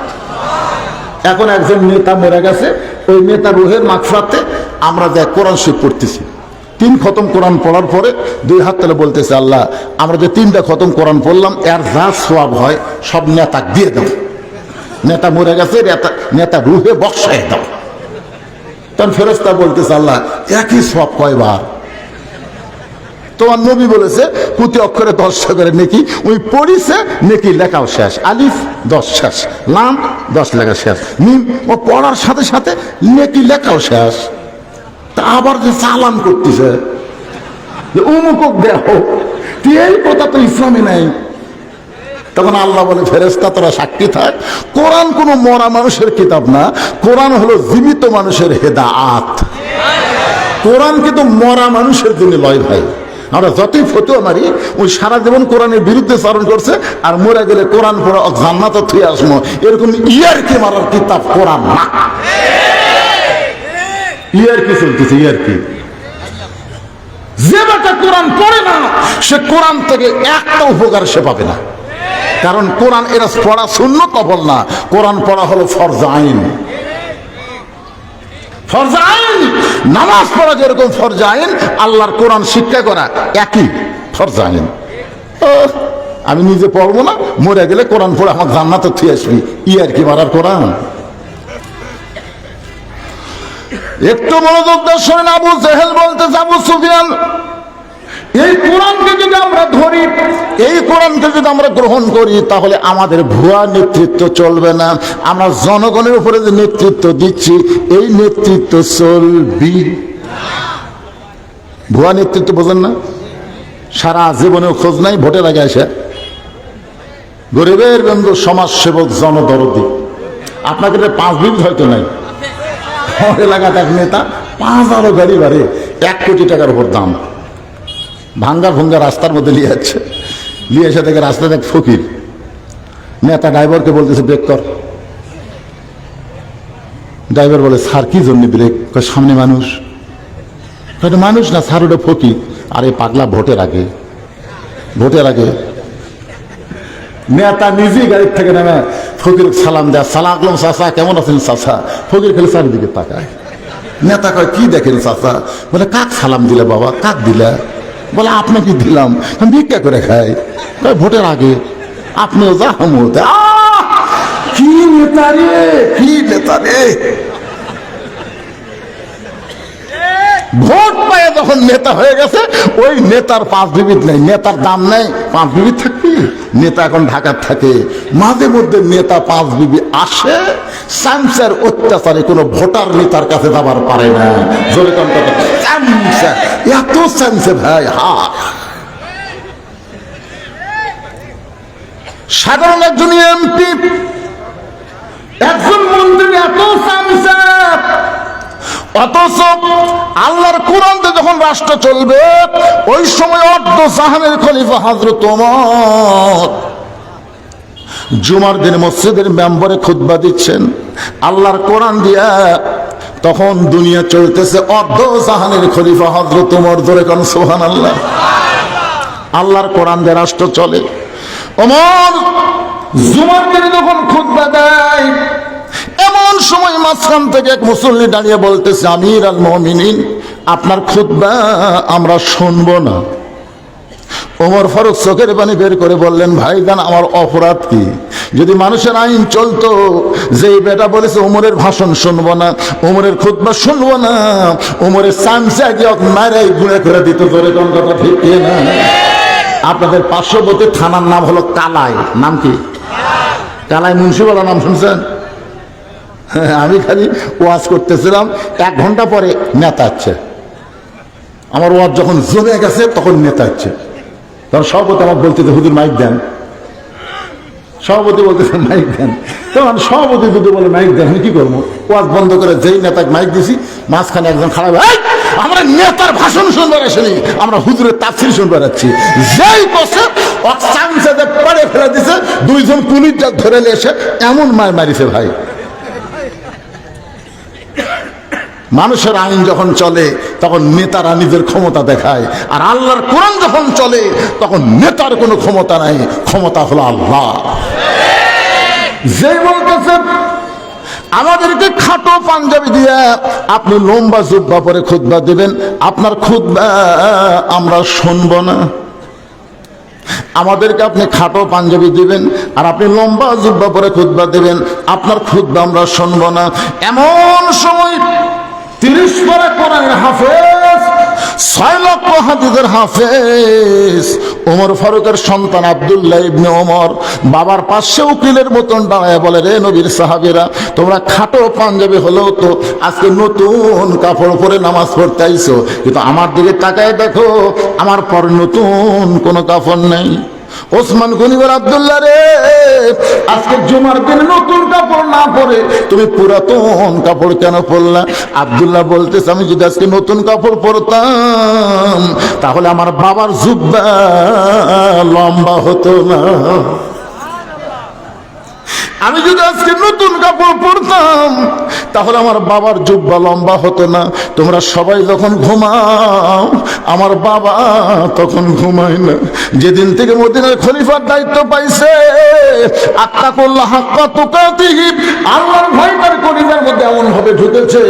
এখন একজন নেতা মরে গেছে, ওই নেতা রুহের মাগফিরাতে আমরা যে কোরআন শরীফ পড়তেছি, 3 খতম কোরআন পড়ার পরে 2 হাত তুলে বলতেছে, আল্লাহ আমরা যে 3টা খতম কোরআন পড়লাম, এর যা সওয়াব হয় সব নেতাকে দিয়ে দাও। নেতা মরে গেছে, নেতা রুহে বক্সায় দাও। তখন ফেরেশতা বলতেছে, আল্লাহ একই সওয়াব কয়বার? তোমার নবী বলেছে প্রতি অক্ষরে 10টা করে নেকি। ওই পড়িছে, নেকি লেখাও শেষ। আলিফ 10 শেষ, লাম 10 লেখা শেষ, মিম ও পড়ার সাথে সাথে নেকি লেখাও শেষ। তা আবার যে চালান করতেছে উমুকক দেখো, এই কথা তো ইসলামে নাই। তখন আল্লাহ বলে, ফেরেশতা তোরা সাক্ষী থাক, কোরআন কোনো মরা মানুষের কিতাব না, কোরআন হলো জীবিত মানুষের হেদায়েত। কোরআন কিন্তু মরা মানুষের জন্য লয় ভাই। আমরা যতই ফতুয়া মারি, ওই সারা জীবন কোরআনের বিরুদ্ধে চারণ করছে, আর মরে গেলে কোরআন পড়া জান্নাতে থুয়ে আসবো, এরকম ইয়ারকি মারার কিতাব কোরআন না। ইয়ারকি চলতেছে, ইয়ারকি। যে বেটা কোরআন পড়ে না, সে কোরআন থেকে একটা উপকার সে পাবে না। কারণ কোরআন এরা পড়া সুন্নত নফল না, কোরআন পড়া হলো ফরজ আইন। ফরজ আইন, নামাজ পড়া যেরকম ফরজ আইন, আল্লাহর কোরআন শিক্ষা করা একই ফরজ আইন। আমি নিজে পড়বো না, মরে গেলে কোরআন পড়ে আমার জান্নাতে থুয়ে আসবি, ইয়ারকি মারার কোরআন। একটু মনোযোগ দিয়ে শোনেন। আবু জেহেল বলতেছে, আবু সুফিয়ান, এই কোরআনকে যদি আমরা ধরি, এই কোরআনকে যদি আমরা গ্রহণ করি, তাহলে আমাদের ভুয়া নেতৃত্ব চলবে না। আমরা জনগণের উপরে যে নেতৃত্ব দিচ্ছি, এই নেতৃত্ব চলবি। ভুয়া নেতৃত্ব বোঝেন না? সারা জীবনেও খোঁজ নাই, ভোটের আগে আসে গরিবের বন্ধু, সমাজসেবক, জনদরদি। আপনাকে 5 মিনিট হয়তো নাই, এলাকাতে এক নেতা 5,000 গাড়ি বাড়ে, 1 কোটি টাকার উপর দাম, ভাঙ্গা ভঙ্গা রাস্তার মধ্যে নিয়ে যাচ্ছে। নিয়ে এসে থেকে রাস্তা দেখ ফকির। নেতা ড্রাইভারকে বলতেছে ব্রেক কর। ড্রাইভার বলে, স্যার কি জন্য ব্রেক? সামনে মানুষ। মানুষ না স্যার, ওটা ফকির। আরে পাগলা, ভোটের আগে, ভোটের আগে। নেতা নিজেই গাড়ির থেকে নেমে ফকির সালাম দেয়, সালাম আলাইকুম চাচা, কেমন আছেন চাচা? ফকির খেলে চারিদিকে তাকায়। নেতা কয়, কি দেখেন চাচা? বলে, কাক সালাম দিলে বাবা? কাক দিলা? বলে, আপনাকে দিলাম, আমি ভিক্ষা করে খাই। ভোটের আগে আপনিও যা, আমিও যা। কি নেতা রে, কি নেতা রে! ভোট পায় যখন নেতা হয়ে গেছে, ওই নেতার 5 বিবিধ নেই, নেতার দাম নেই। 5 বিবিধ থাকবি? নেতা এখন ঢাকার থাকে, মাঝে মধ্যে নেতা 5 বিবি আসে। সামসার অত্যাচারে কোনো ভোটার নেতার কাছে যাবার পারে না। এত সামসে ভাই, সাধারণ একজন এমপি, একজন মন্ত্রী এত সামসা, অথচ আল্লাহর কোরআনে যখন রাষ্ট্র চলবে, ওই সময় অর্ধ জাহানের খলিফা হযরত ওমর জুমার দিন মসজিদের মেম্বরে খুতবা দিচ্ছেন আল্লাহর কোরআন দিয়া। তখন দুনিয়া চলতেছে অর্ধ জাহানের খলিফা হযরত ওমর। ধরে কোন সুবহানাল্লাহ। আল্লাহর কোরআন দিয়ে রাষ্ট্র চলে। ওমর জুমার দিনে যখন খুতবা দেয়, এমন সময় মাঝখান থেকে এক মুসল্লি দাঁড়িয়ে বলতেছে, আমির আল মুমিনিন, আপনার খুতবা আমরা শুনবো না। ওমর ফারুক চোখের পানি বের করে বললেন, ভাইজান, আমার অপরাধ কি? যদি মানুষের আইন চলতো, যে বেটা বলেছে ওমরের ভাষণ শুনবো না, ওমরের খুতবা শুনবো না, ওমরের চামচা গিয়ে মারাই গুঁড়ে করে দিত। ধরে কোন কথা ঠিক না? আপনাদের পার্শ্ববর্তী থানার নাম হলো কালাই। নাম কি? কালাই মুন্সিপালা। নাম শুনছেন? আমি খালি ওয়াজ করতেছিলাম, 1 ঘন্টা পরে নেতা আছে। আমার ওয়াজ যখন জমে গেছে, তখন নেতা আছে। তখন সভাপতি আমার বলতেছে, হুজুর মাইক দেন। সভাপতি বলতেছে মাইক দেন। তখন সভাপতি যদি বলে মাইক দেন, আমি কি করবো? ওয়াজ বন্ধ করে যেই নেতাকে মাইক দিছি, মাঝখানে একজন খারাপ, আমরা নেতার ভাষণ শুনবার আসেনি, আমরা হুজুরের তাফসীর শুনবার যাচ্ছি। যেই বসে পড়ে ফেলে দিছে, 2 জন পুলিশ ধরে এসে এমন মারিছে ভাই। মানুষের আইন যখন চলে, তখন নেতারা নিজের ক্ষমতা দেখায়, আর আল্লাহর কোরআন যখন চলে, তখন নেতার কোনো ক্ষমতা নাই, ক্ষমতা হলো আল্লাহ। যে বলতেছে আমাদেরকে খাটো পাঞ্জাবি দিয়ে আপনি লম্বা জুব্বা পরে খুতবা দেবেন, আপনার খুতবা আমরা শুনবো না। আমাদেরকে আপনি খাটো পাঞ্জাবি দিবেন আর আপনি লম্বা জুব্বা পরে খুতবা দেবেন, আপনার খুতবা আমরা শুনবো না। এমন সময় 30 পারা কোরআনের হাফেজ, 6 লক্ষ হাদিসের হাফেজ ওমর ফারুকের সন্তান আব্দুল্লাহ ইবনে ওমর বাবার পাশে উকিলের মতন দাঁড়ায় বলে, রে নবীর সাহাবীরা, তোমরা খাটো পাঞ্জাবি হলেও তো আজকে নতুন কাপড় পরে নামাজ পড়তে আইছো, কিন্তু আমার দিকে তাকায় দেখো, আমার পর নতুন কোনো কাপড় নেই। ওসমান গনি বলে, আব্দুল্লাহ রে, আজকে জুমার দিন নতুন কাপড় না পরে তুমি পুরাতন কাপড় কেন পরলা? আব্দুল্লাহ বলতেছে, আমি যদি আজকে নতুন কাপড় পরতাম তাহলে আমার বাবার জুব্বা লম্বা হতো না। আমি যদি আজকে নতুন কাপড় পরতাম তাহলে আমার বাবার জুব্বা লম্বা হতো না। তোমরা সবাই যখন ঘুমাও আমার বাবা তখন ঘুমায় না। যেদিন থেকে মদিনার খলিফার দায়িত্ব পাইছে, আত্তাকুল্লাহ হাক্কা তুকাতিহি, আল্লাহর ভয় তার কলিজার মধ্যে এমন ভাবে ঢুকেছে,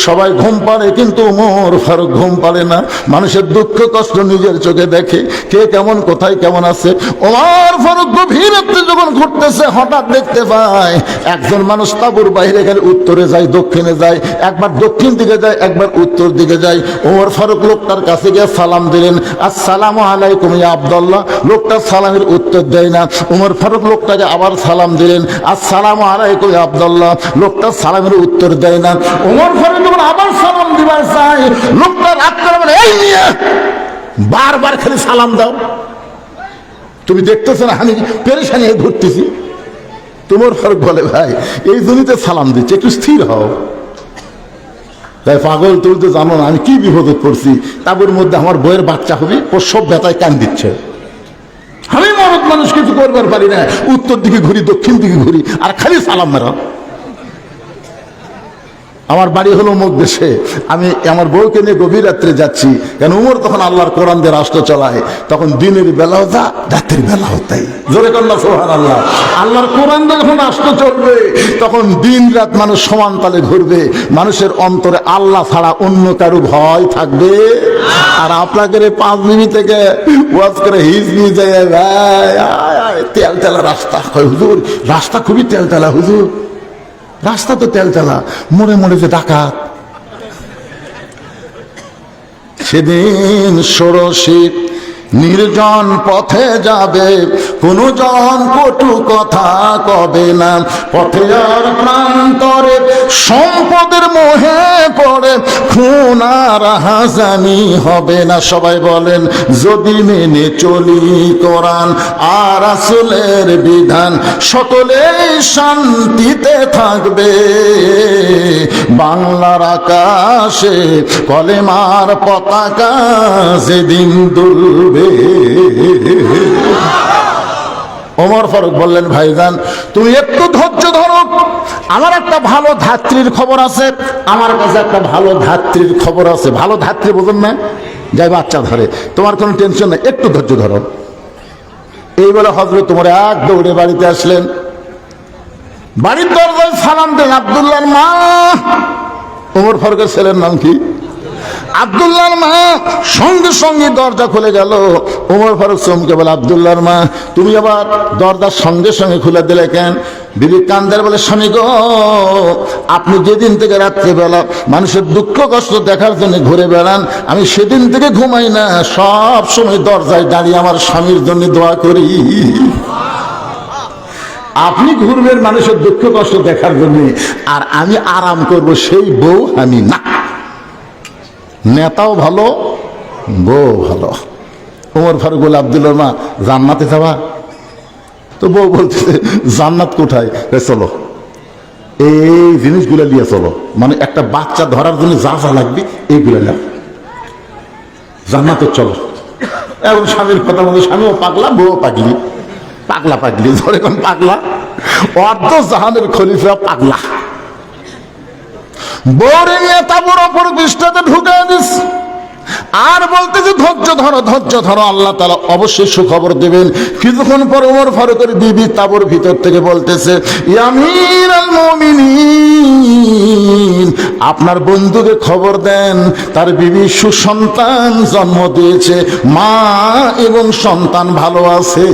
সবাই ঘুম পাড়ে কিন্তু ওমর ফারুক ঘুম পাড়ে না। মানুষের দুঃখ কষ্ট নিজের চোখে দেখে, কে কেমন কোথায় কেমন আছে। ওমর ফারুক গভীর রাত্রে যখন ঘুরতেছে হঠাৎ দেখতে পায় একজন মানুষ তাঁবুর বাইরে গেলে উত্তরে যায়, দক্ষিণে যায়, একবার দক্ষিণ দিকে যায়, একবার উত্তর দিকে যায়। ওমর ফারুক লোকটার কাছে গিয়ে সালাম দিলেন, আসসালামু আলাইকুম ইয়া আব্দুল্লাহ। লোকটা সালামের উত্তর দেয় না। ওমর ফারুক লোকটাকে আবার সালাম দিলেন, আসসালামু আলাইকুম ইয়া আব্দুল্লাহ। লোকটা সালামের উত্তর দেয় না। ওমর ফারুক যখন আবার সালাম দিবার চায়, লোকটা রাগ করে বলে, এই মিয়া, বারবার খালি সালাম দাও, তুমি দেখতেছো না আমি পেরেশানি হয়ে ঘুরতেছি। তোমার ফারুক বলে, ভাই এই জমিতে সালাম দিচ্ছে, একটু স্থির হও। তাই পাগল, তুমি তো জানো না আমি কি বিপদে পড়ছি। তারপর মধ্যে আমার বইয়ের বাচ্চা হবে, প্রসব ব্যথায় কান দিচ্ছে। আমি মরদ মানুষ কিছু করবার পারি না, উত্তর দিকে ঘুরি, দক্ষিণ দিকে ঘুরি, আর খালি সালাম মেরা। আমার বাড়ি হলো অমুক দেশে, আমি আমার বউকে নিয়ে গভীর রাত্রে যাচ্ছি, কেন উমর তখন আল্লাহর কোরআন দিয়ে রাষ্ট্র চালায়, তখন দিনের বেলাও যা, রাত্রির বেলাও তাই। জোরে কন্যা সুবহানাল্লাহ। আল্লাহর কোরআন দিয়ে যখন রাষ্ট্র চলবে তখন দিন রাত মানুষ সমান তালে ঘুরবে, মানুষের অন্তরে আল্লাহ ছাড়া অন্য কারো ভয় থাকবে। আর আপনাকে 5 মিনিট থেকে ওয়াজ করে হিজ নিয়ে যায়, তেল তেলা রাস্তা। হুজুর রাস্তা খুবই তেল তেলা, হুজুর রাস্তা তো তেলতেলা, মরে মরে যে ডাকাত। সেদিন ষোড়শী নির্জন পথে যাবে, কোনো জন কটু কথা কবে না। পথে আর প্রান্তরে সম্পদের মোহে পড়ে খুন আর হাজানি হবে না। সবাই বলেন, যদি মেনে চলি কোরআন আর রাসূলের বিধান, সকলেই শান্তিতে থাকবে। বাংলার আকাশে কলেমার পতাকা যেদিন দুলবে। ওমর ফারুক বললেন, ভাইজান তুমি একটু ধৈর্য ধরো, আমার একটা ভালো ধাত্রীর খবর আছে। আমার কাছে একটা ভালো ধাত্রীর খবর আছে। ভালো ধাত্রী বোঝেন না, যাই বাচ্চা ধরে, তোমার কোনো টেনশন নেই, একটু ধৈর্য ধরো। এই বলে হযরত ওমর এক দৌড়ে বাড়িতে আসলেন। বাড়ির দরজায় সালাম দেন, আব্দুল্লাহর মা। ওমর ফারুকের ছেলের নাম কি? আব্দুল্লাহর মা। সঙ্গে সঙ্গে দরজা খুলে গেল। ওমর ফারুক চমকে বলে, আব্দুল্লাহর মা তুমি আবার দরজার সঙ্গে সঙ্গে খুলে দিলে কেন? বিবি কান্দার বলে, স্বামী গো, আপনি যেদিন থেকে রাত্রিবেলা মানুষের দুঃখ কষ্ট দেখার জন্য ঘুরে বেড়ান, আমি সেদিন থেকে ঘুমাই না, সব সময় দরজায় দাঁড়িয়ে আমার স্বামীর জন্য দোয়া করি। আপনি ঘুরবেন মানুষের দুঃখ কষ্ট দেখার জন্য, আর আমি আরাম করব, সেই বউ আমি না। নেতাও ভালো, বউ ভালো। ওমর ফারুক বলে, আব্দুল্লাহর মা জান্নাতে যাবা? তো বউ বলতেছে, জান্নাত কোথায়? চলো এই জিনিসগুলো নিয়ে চলো, মানে একটা বাচ্চা ধরার জন্য যা যা লাগবে এইগুলো নাও, জান্নাতে চলো। এখন স্বামীর কথা মতো স্বামীও পাগলা, বউ পাগলি, পাগলা পাগলি। ধরে কোন পাগলা, অর্ধ জাহানের খলিফা পাগলা। বউরে নিয়ে তাঁবুর অপর পৃষ্ঠাতে ঢুকে দিস, আর বলতেছে ধৈর্য ধরো, ধৈর্য ধরো, আল্লাহ তাআলা অবশ্যই সুখবর দেবেন। কিছুক্ষণ পর ওমর ফারুকের বিবি তাঁবুর ভিতর থেকে বলতেছে, ইয়া আমিরুল মুমিনিন, আপনার বন্ধুকে খবর দেন, তার বিবি সুসন্তান জন্ম দিয়েছে, মা এবং সন্তান ভালো আছে।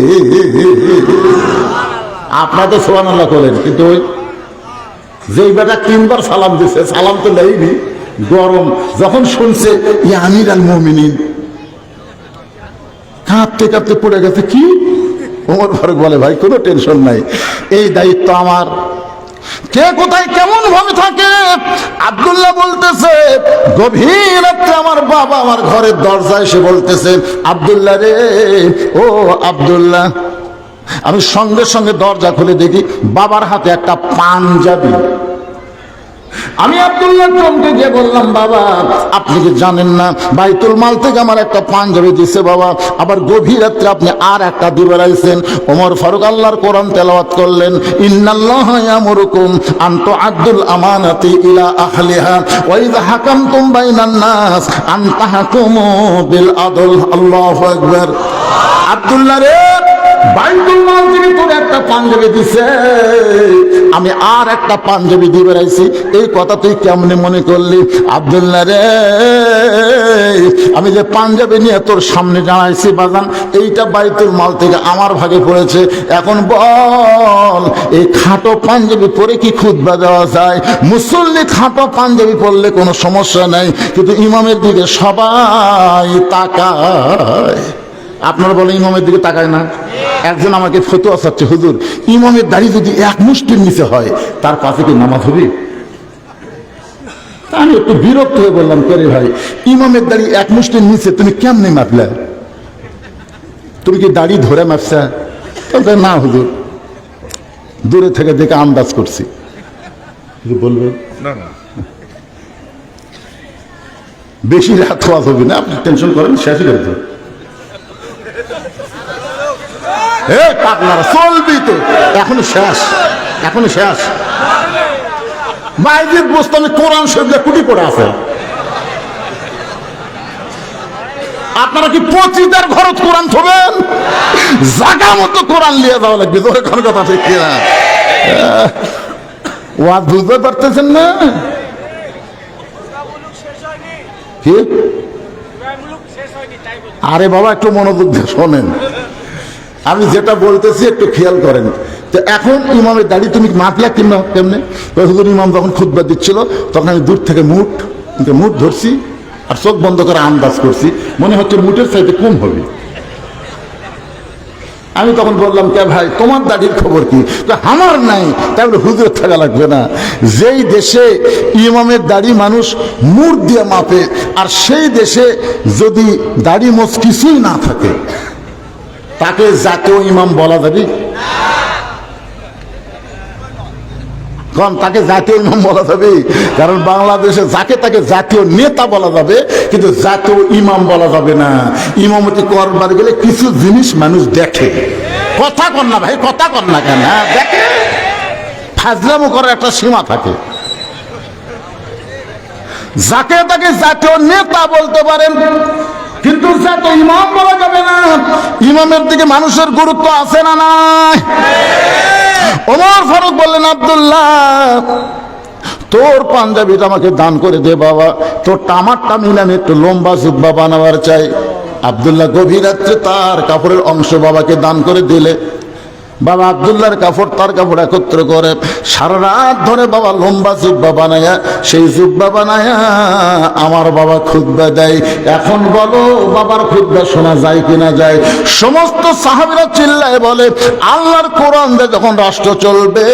আপনারা তো সুবহানাল্লাহ করেন, কিন্তু ওই যেই বেটা 3 বার সালাম দিছে, সালাম তো নেইনি, গরম যখন শুনছে ইয়া আমিরুল মুমিনিন, কাঁপতে কাঁপতে পড়ে গেছে। কি? ওমর ফারুক বলে, ভাই কোনো টেনশন নাই, এই দায়িত্ব আমার। কে কোথায় কেমন ভাবে থাকে। আব্দুল্লাহ বলতেছে গভীর রাত্রে আমার বাবা আমার ঘরের দরজায় এসে বলতেছে, আব্দুল্লাহ রে, ও আব্দুল্লাহ। আমি সঙ্গে সঙ্গে দরজা খুলে দেখি বাবার হাতে একটা পাঞ্জাবি। আমি আব্দুল্লাহ চমকে গিয়ে বললাম, বাবা আপনি কি জানেন না বাইতুল মাল থেকে আমার একটা পাঞ্জাবি দিছে বাবা, আবার গভীর রাত্রে আপনি আর একটা দিয়ে বেড়াইছেন। ওমর ফারুক আল্লাহর কোরআন তেলাওয়াত করলেন, ইন্নাল্লাহা ইয়ামুরুকুম আন তুআদ্দুল আমানাতি ইলা আহলিহা ওয়া ইযা হাকামতুম বাইনান নাস আন তাহকুমু বিল আদল। আল্লাহু আকবার। আব্দুল্লাহ রে, বাইতুল মাল থেকে তোর একটা পাঞ্জাবি দিছে, আমি আর একটা পাঞ্জাবি দিয়ে বেড়াইছি, এই কথা তুই কেমনে মনে করলি? আব্দুল্লাহ রে, আমি যে পাঞ্জাবি নিয়ে তোর সামনে জানাইছি বাজান, এইটা বাইতুল মাল থেকে আমার ভাগে পড়েছে। এখন বল, এই খাটো পাঞ্জাবি পরে কি খুতবা দেওয়া যায়? মুসল্লি খাটো পাঞ্জাবি পরলে কোনো সমস্যা নাই, কিন্তু ইমামের দিকে সবাই তাকায়। আপনারা বলেন ইমামের দিকে তাকায় না? একজন আমাকে ফতোয়া চাচ্ছে, হুজুর ইমামের দাড়ি যদি এক মুষ্টির নিচে হয় তার পাশে কি নামাজ হবে? আমি একটু বিরক্ত হয়ে বললাম, কে রে ভাই, ইমামের দাড়ি এক মুষ্টির নিচে তুমি কেমনে মাপলে? তুমি কি দাড়ি ধরে মাপছা? না হুজুর, দূরে থেকে দেখে আন্দাজ করছি। বলবে না না, বেশি রাত হওয়া হবে না, আপনি টেনশন করেন, শেষই করে দেবেন। চলবি তো, এখনো শেষ, এখনো শেষ। বাইরের বস্তানে কোরআন শরীফে কুটি পড়ে আছে। আপনারা কি পচিতার ঘরত কোরআন থবেন? জায়গা মতো কোরআন নিয়ে যাওয়া লাগবে। তোর কোন কথা ঠিক কিনা? ওয়াজ বুঝতে পারতেছেন না কি? আরে বাবা, একটু মনোযোগ দিয়ে শোনেন, আমি যেটা বলতেছি একটু খেয়াল করেন। তো এখন ইমামের দাড়ি তুমি মাপলা কেমনে? হুজুর ইমাম যখন খুতবা দিচ্ছিল তখন আমি দূর থেকে মুঠ ধরছি আর চোখ বন্ধ করে আন্দাজ করছি, মনে হচ্ছে মুঠের চাইতে কম হবে। আমি তখন বললাম, কে ভাই তোমার দাড়ির খবর কি? আমার নাই, তাহলে হুজুর থাকা লাগবে না। যেই দেশে ইমামের দাড়ি মানুষ মুঠ দিয়ে মাপে, আর সেই দেশে যদি দাড়ি মোছ কিছুই না থাকে তাকে জাতীয় ইমাম বলা যাবে? কারণ তাকে জাতীয় ইমাম বলা যাবে, কারণ বাংলাদেশে যাকে তাকে জাতীয় নেতা বলা যাবে, কিন্তু জাতীয় ইমাম বলা যাবে না। ইমামতি করবার গেলে কিছু জিনিস মানুষ দেখে। কথা কর না ভাই, কথা কর না কেন? দেখে, ফাজলামো করার একটা সীমা থাকে। যাকে তাকে জাতীয় নেতা বলতে পারেন, কিন্তু জাতীয় ইমাম বলা যাবে না। ইমামের দিকে মানুষের গুরুত্ব আছে না নাই? ওমর ফারুক বললেন, আব্দুল্লাহ তোর পাঞ্জাবিটা আমাকে দান করে দে বাবা, তোর টামারটা মিলে আমি একটু লম্বা জুব্বা বানাবার চাই। আব্দুল্লাহ গভীর রাত্রে তার কাপড়ের অংশ বাবাকে দান করে দিলে। বাবা আব্দুল্লাহর কাপড় তার কাপড় একত্র করে সারা রাত ধরে বাবা লম্বা জুব্বা বানায়া, সেই জুব্বা বানায়া আমার বাবা খুতবা দেয়। এখন বলো বাবার খুতবা শোনা যায় কিনা যায়? সমস্ত সাহাবীরা চিল্লায় বলে, আল্লাহর কোরআন দিয়ে যখন রাষ্ট্র চলবে,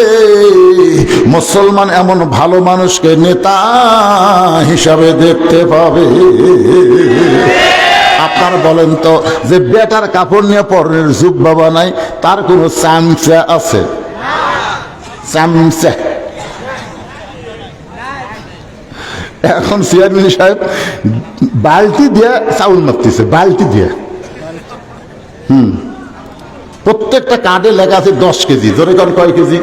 মুসলমান এমন ভালো মানুষকে নেতা হিসাবে দেখতে পাবে। আপনার বলেন তো, যে বেটার কাপড় নিয়ে পরের জুব্বা বানায় তার কোনো চামচা আছে? চামচা। এখন চেয়ারম্যান সাহেব বালতি দিয়ে চাউল মারতেছে, বালতি দিয়ে। প্রত্যেকটা কার্ডে লেখা আছে 10 কেজি। ধরে কারণ কয় কেজি?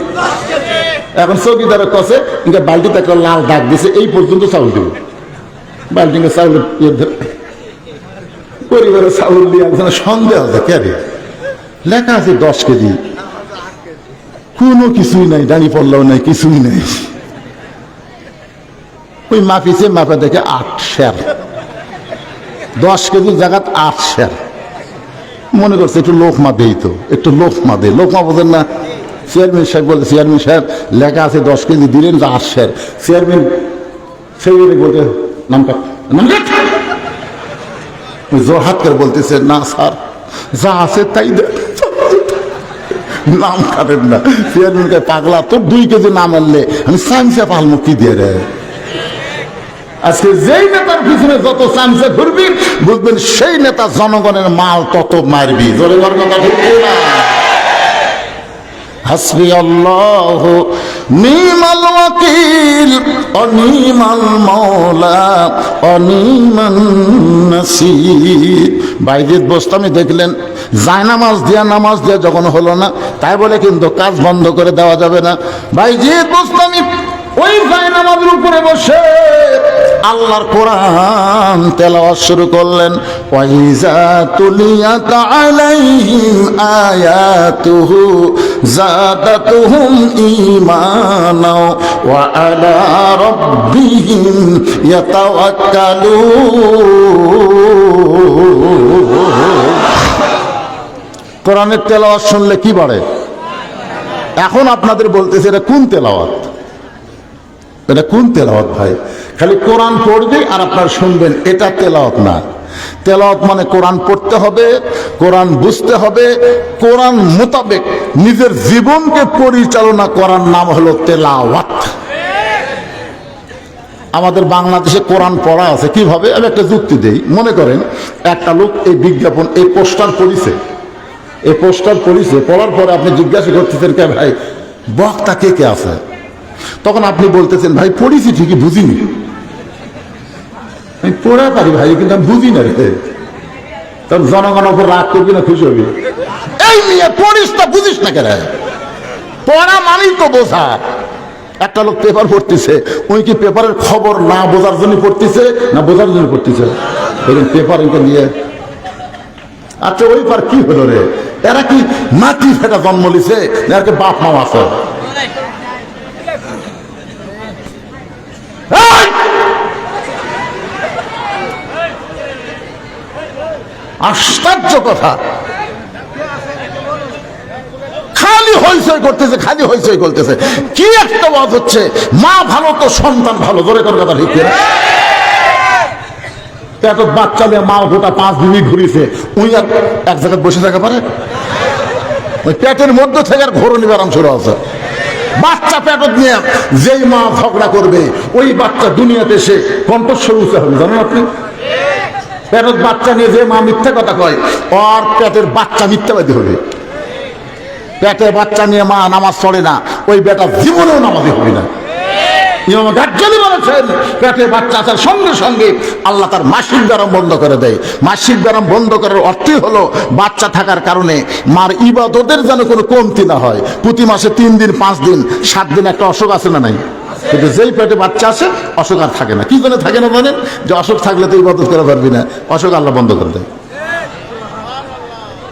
এখন চৌকিদারের কাছে বালতিতে একটা লাল দাগ দিছে, এই পর্যন্ত চাউল দেবে। বালতিকে চাউল পরিবারের চাউল দিয়ে একজনের সন্দেহ আছে, কে লেখা আছে 10 কেজি, কোনো কিছুই নাই, দাঁড়ি পড়লেও নাই, কিছুই নাই। ওই মাপিছে, মাপা দেখে 8 সের, 10 কেজির জায়গা 8 সের। মনে করছে একটু লোকমা দেই, তো একটু লোকমা দেয়, লোকমা বোঝেন না। চেয়ারম্যান সাহেব বলে, চেয়ারম্যান সাহেব লেখা আছে 10 কেজি, দিলেন যে 8 সের। চেয়ারম্যান সেই বলতে নাম কাট, জোরহাত করে বলতেছে, না স্যার যা আছে তাই নাম কাটেন না। চেয়ারম্যানকে পাগলা, তোর 2 কেজি নাম আনলে আমি সামসা পালমো কি দিয়ে রে। আজকে যেই নেতার পিছনে যত চামচে ঘুরবি বুঝবেন সেই নেতা জনগণের মাল তত মারবি। জোরে বল কথা ঠিক না? হাসবি আল্লাহ নিমাল ওয়াকিল অনিমাল মাওলা অনিমান নাসির। বাইজিদ বোস্তামি দেখলেন জায়নামাজ দিয়া যখন হলো না, তাই বলে কিন্তু কাজ বন্ধ করে দেওয়া যাবে না। বাইজিদ বোস্তামি ওই জায়নামাজের উপরে বসে আল্লাহর কোরআন তেলাওয়াত শুরু করলেন। ওয়াইজা তুলিয়াত আলাইহিম আয়াতুহু যাদাতুহুম ঈমানা ওয়া আলা রাব্বিহিম ইয়াতাওয়াক্কালুন। কোরআনের তেলাওয়াত শুনলে কি বাড়ে? এখন আপনাদের বলতেছে এটা কোন তেলাওয়াত? এটা কোন তেলাওয়াত ভাই? খালি কোরআন পড়বে আর আপনারা শুনবেন, এটা তেলাওয়াত না। তেলাওয়াত মানে কোরআন পড়তে হবে, কোরআন বুঝতে হবে, কোরআন মোতাবেক নিজের জীবনকে পরিচালনা করার নাম হলো তেলাওয়াত। আমাদের বাংলাদেশে কোরআন পড়া আছে কিভাবে? আমি একটা যুক্তি দেই। মনে করেন একটা লোক এই বিজ্ঞাপন, এই পোস্টার পড়িছে, পড়ার পরে আপনি জিজ্ঞাসা করতেছেন কে ভাই বক্তা কে কে আছে, তখন আপনি বলতেছেন ভাই পড়িছি ঠিকই বুঝিনি। আমি পড়া পারি ভাই কিন্তু আমি বুঝি না রে। তখন জনগণের উপর রাগ করবি না খুশি হবি? এই নিয়ে পড়িস না বুঝিস না কেন? পড়া মানেই তো বোঝা। একটা লোক পেপার পড়তেছে, ওই কি পেপারের খবর না বোঝার জন্য পড়তেছে না বোঝার জন্য পড়তেছে? পেপার ওইটা নিয়ে আচ্ছা ওই পার কি হলো রে? এরা কি মাটি ফেটা জন্ম লিছে, এর বাপ মাও আছে? আশ্চর্য কথা, খালি হইচই করতেছে, খালি হইচই করতেছে। কি একটা ওয়াজ হচ্ছে, মা ভালো তো সন্তান ভালো। জোরে করে কথা ঠিক না? পেটত বাচ্চা নিয়ে মা গোটা 5 বিবি ঘুরিছে, ওই আর এক জায়গায় বসে থাকা পারে? ওই পেটের মধ্যে থেকে আর ঘোর নিবারণ শুরু আছে। বাচ্চা পেটত নিয়ে যেই মা ঝগড়া করবে, ওই বাচ্চা দুনিয়াতে এসে কণ্ঠস্বর উঁচু হবে। জানেন আপনি? পেটের বাচ্চা নিয়ে যে মা মিথ্যা কথা কয়, ওর পেটের বাচ্চা মিথ্যাবাদী হবে। পেটের বাচ্চা নিয়ে মা নামাজ পড়ে না, ওই বেটা জীবনেও নামাজি হবে না। বলেছেন পেটে বাচ্চা আসার সঙ্গে সঙ্গে আল্লাহ তার মাসিক ব্যারাম বন্ধ করে দেয়। মাসিক ব্যারাম বন্ধ করার অর্থই হলো বাচ্চা থাকার কারণে মার ইবাদতের যেন কোনো কমতি না হয়। প্রতি মাসে 3 দিন 5 দিন 7 দিন একটা অসুখ আছে না নাই? কিন্তু যেই পেটে বাচ্চা আসে অসুখ আর থাকে না। কি জন্য থাকে না জানেন? যে অসুখ থাকলে তো ইবাদত করে পারবি না, অসুখ আল্লাহ বন্ধ করে দেয়।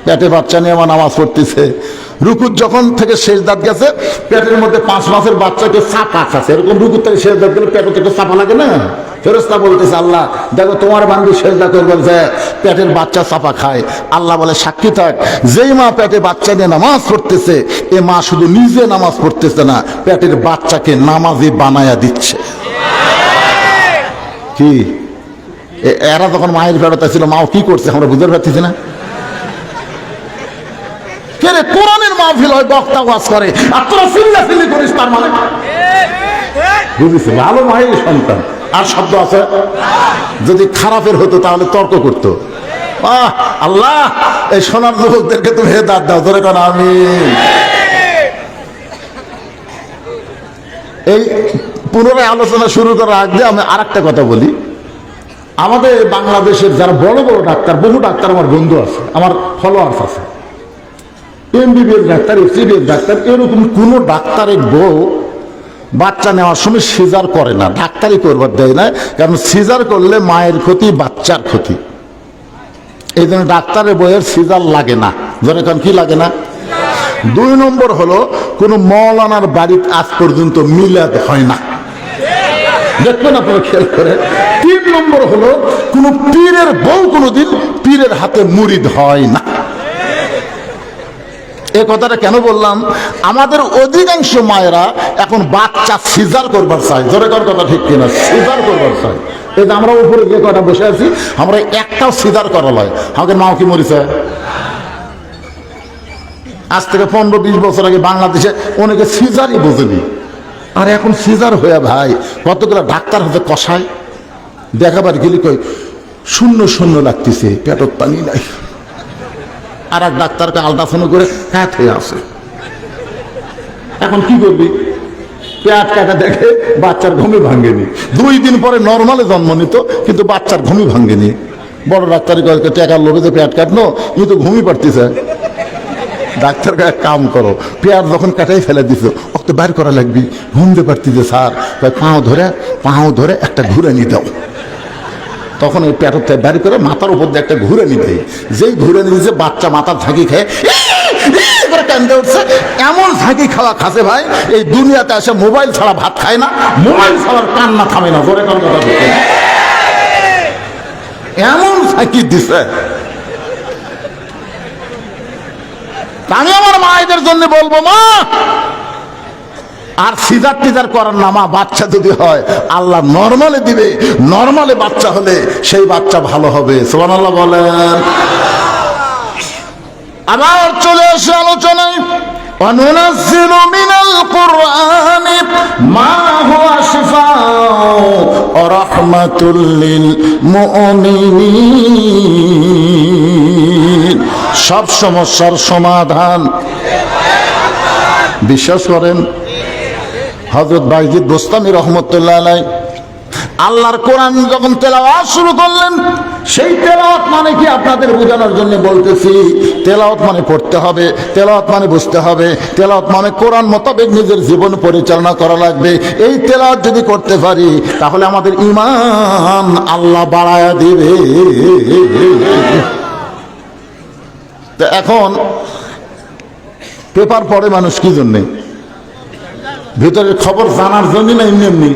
পেটে বাচ্চা নিয়ে আমার নামাজ পড়তেছে, রুকুত যখন থেকে শেষ দাঁত গেছে, পেটের মধ্যে 5 মাসের বাচ্চাকে চাপা আছে, এরকম রুকুত থেকে শেষ দাঁত গেলে পেটে থেকে চাপা লাগে না? ফেরেশতা বলতেছে আল্লাহ দেখো তোমার বান্দি সেজদা করবে যে পেটের বাচ্চা চাপা খায়। আল্লাহ বলে সাক্ষী থাক, যেই মা পেটে বাচ্চা নিয়ে নামাজ পড়তেছে, এ মা শুধু নিজে নামাজ পড়তেছে না, পেটের বাচ্চাকে নামাজি বানায়া দিচ্ছে। কি এরা যখন মায়ের পেটে ছিল মাও কি করছে আমরা বুঝতে পারতেছি না? কোরআনের মাহফিল হয়, বক্তা ওয়াজ করে, আর তোরা চিল্লাচিল্লি করিস, তার মানে বুঝেছি ভালো মায়ের সন্তান। আর শব্দ আছে? যদি খারাপের হতো তাহলে তর্ক করতো। আল্লাহ এই সোনার যুবকদেরকে তুমি হেদায়েত দাও। ধরে কেন আমি এই পুনরায় আলোচনা শুরু করার আগে আমি আর একটা কথা বলি। আমাদের বাংলাদেশের যারা বড় বড় ডাক্তার, বহু ডাক্তার আমার বন্ধু আছে, আমার ফলোয়ার্স আছে, এমবিবিএস ডাক্তার, এফসিবিএস ডাক্তার, এরকম কোন ডাক্তারের বউ বাচ্চা নেওয়ার সময় সিজার করে না, ডাক্তারই করবার দেয় না। কারণ সিজার করলে মায়ের ক্ষতি, বাচ্চার ক্ষতি। এই জন্য ডাক্তারের বইয়ের সিজার লাগে না। ধরে কারণ কি লাগে না? 2 নম্বর হলো কোন মৌলানার বাড়িতে আজ পর্যন্ত মিলাদ হয় না, দেখবেন আপনারা খেয়াল করে। 3 নম্বর হলো কোন পীরের বউ কোনোদিন পীরের হাতে মুরিদ হয় না। এই কথাটা কেন বললাম? আমাদের অধিকাংশ মায়েরা এখন বাচ্চা সিজার করবার চায়। জোরে কর কথা ঠিক কিনা? সিজার করবার চায়। এই যে আমরা উপরে যে কটা বসে আছি, আমরা একটাও সিজার করা লয়। আমাদের মাও কি মরিছে? আজ থেকে 15-20 বছর আগে বাংলাদেশে অনেকে সিজারই বোঝেনি, আর এখন সিজার হয়ে ভাই কতগুলো ডাক্তার হাতে কষায়, দেখাবার গেলে কই শূন্য শূন্য লাগতেছে, পেটত পানি নাই। আর এক ডাক্তারকে আল্ট্রাসাউন্ড করে কাত হয়ে আসে। এখন কি করবি? পেট কাটা দেখে বাচ্চার ঘুমই ভাঙ্গেনি, 2 দিন পরে নর্মালে জন্ম নিত, কিন্তু বাচ্চার ঘুমই ভাঙ্গেনি। বড় ডাক্তার টাকার লোভে যে পেট কাটলো, কিন্তু ঘুমই পারতেছে। ডাক্তারকে এক কাম করো, পেট যখন কাটাই ফেলে দিছ, ওকে বাইর করা লাগবি, ঘুমতে পারতেছে স্যার, পাও ধরে একটা ঘুরে নিয়ে দাও। তখন ওই পেটতে বাইর করে মাথার উপর দিয়ে একটা ঘুরে নিতে, যেই ঘুরে নিয়েছে বাচ্চা মাথার ঝাঁকি খেয়ে কান্দে উঠছে। এমন ঝাঁকি খাওয়া খাসে ভাই, এই দুনিয়াতে আসে মোবাইল ছাড়া ভাত খায় না, মোবাইল ছাড়ার কান্না থামে না। জোরে কান্না এমন ঝাঁকি দিছে। আমি আমার মায়েদের জন্য বলবো, মা আর সিজার টিজার করার না, মা বাচ্চা যদি হয় আল্লাহ নরমালে দিবে, নরমালে বাচ্চা হলে সেই বাচ্চা ভালো হবে। সুবহানাল্লাহ বলেন। আবার চলে আসে আলোচনায়, وَنُنَزِّلُ مِنَ الْقُرْآنِ مَا هُوَ شِفَاءٌ وَرَحْمَةٌ لِّلْمُؤْمِنِينَ। সব সমস্যার সমাধান। বিশ্বাস করেন হযরত বাইজিদ বোস্তামি রহমতুল্লাহ আলাইহি আল্লাহর কোরআন যখন তেলাওয়াত শুরু করলেন, সেই তেলাওয়াত মানে কি আপনাদের বোঝানোর জন্য বলতেছি। তেলাওয়াত মানে পড়তে হবে, তেলাওয়াত মানে বুঝতে হবে, তেলাওয়াত মানে কোরআন মোতাবেক নিজের জীবন পরিচালনা করা লাগবে। এই তেলাওয়াত যদি করতে পারি তাহলে আমাদের ঈমান আল্লাহ বাড়ায়া দিবে। তো এখন পেপার পড়ে মানুষ কি জন্যে? ভিতরের খবর জানার জন্য না এমনি এমনি?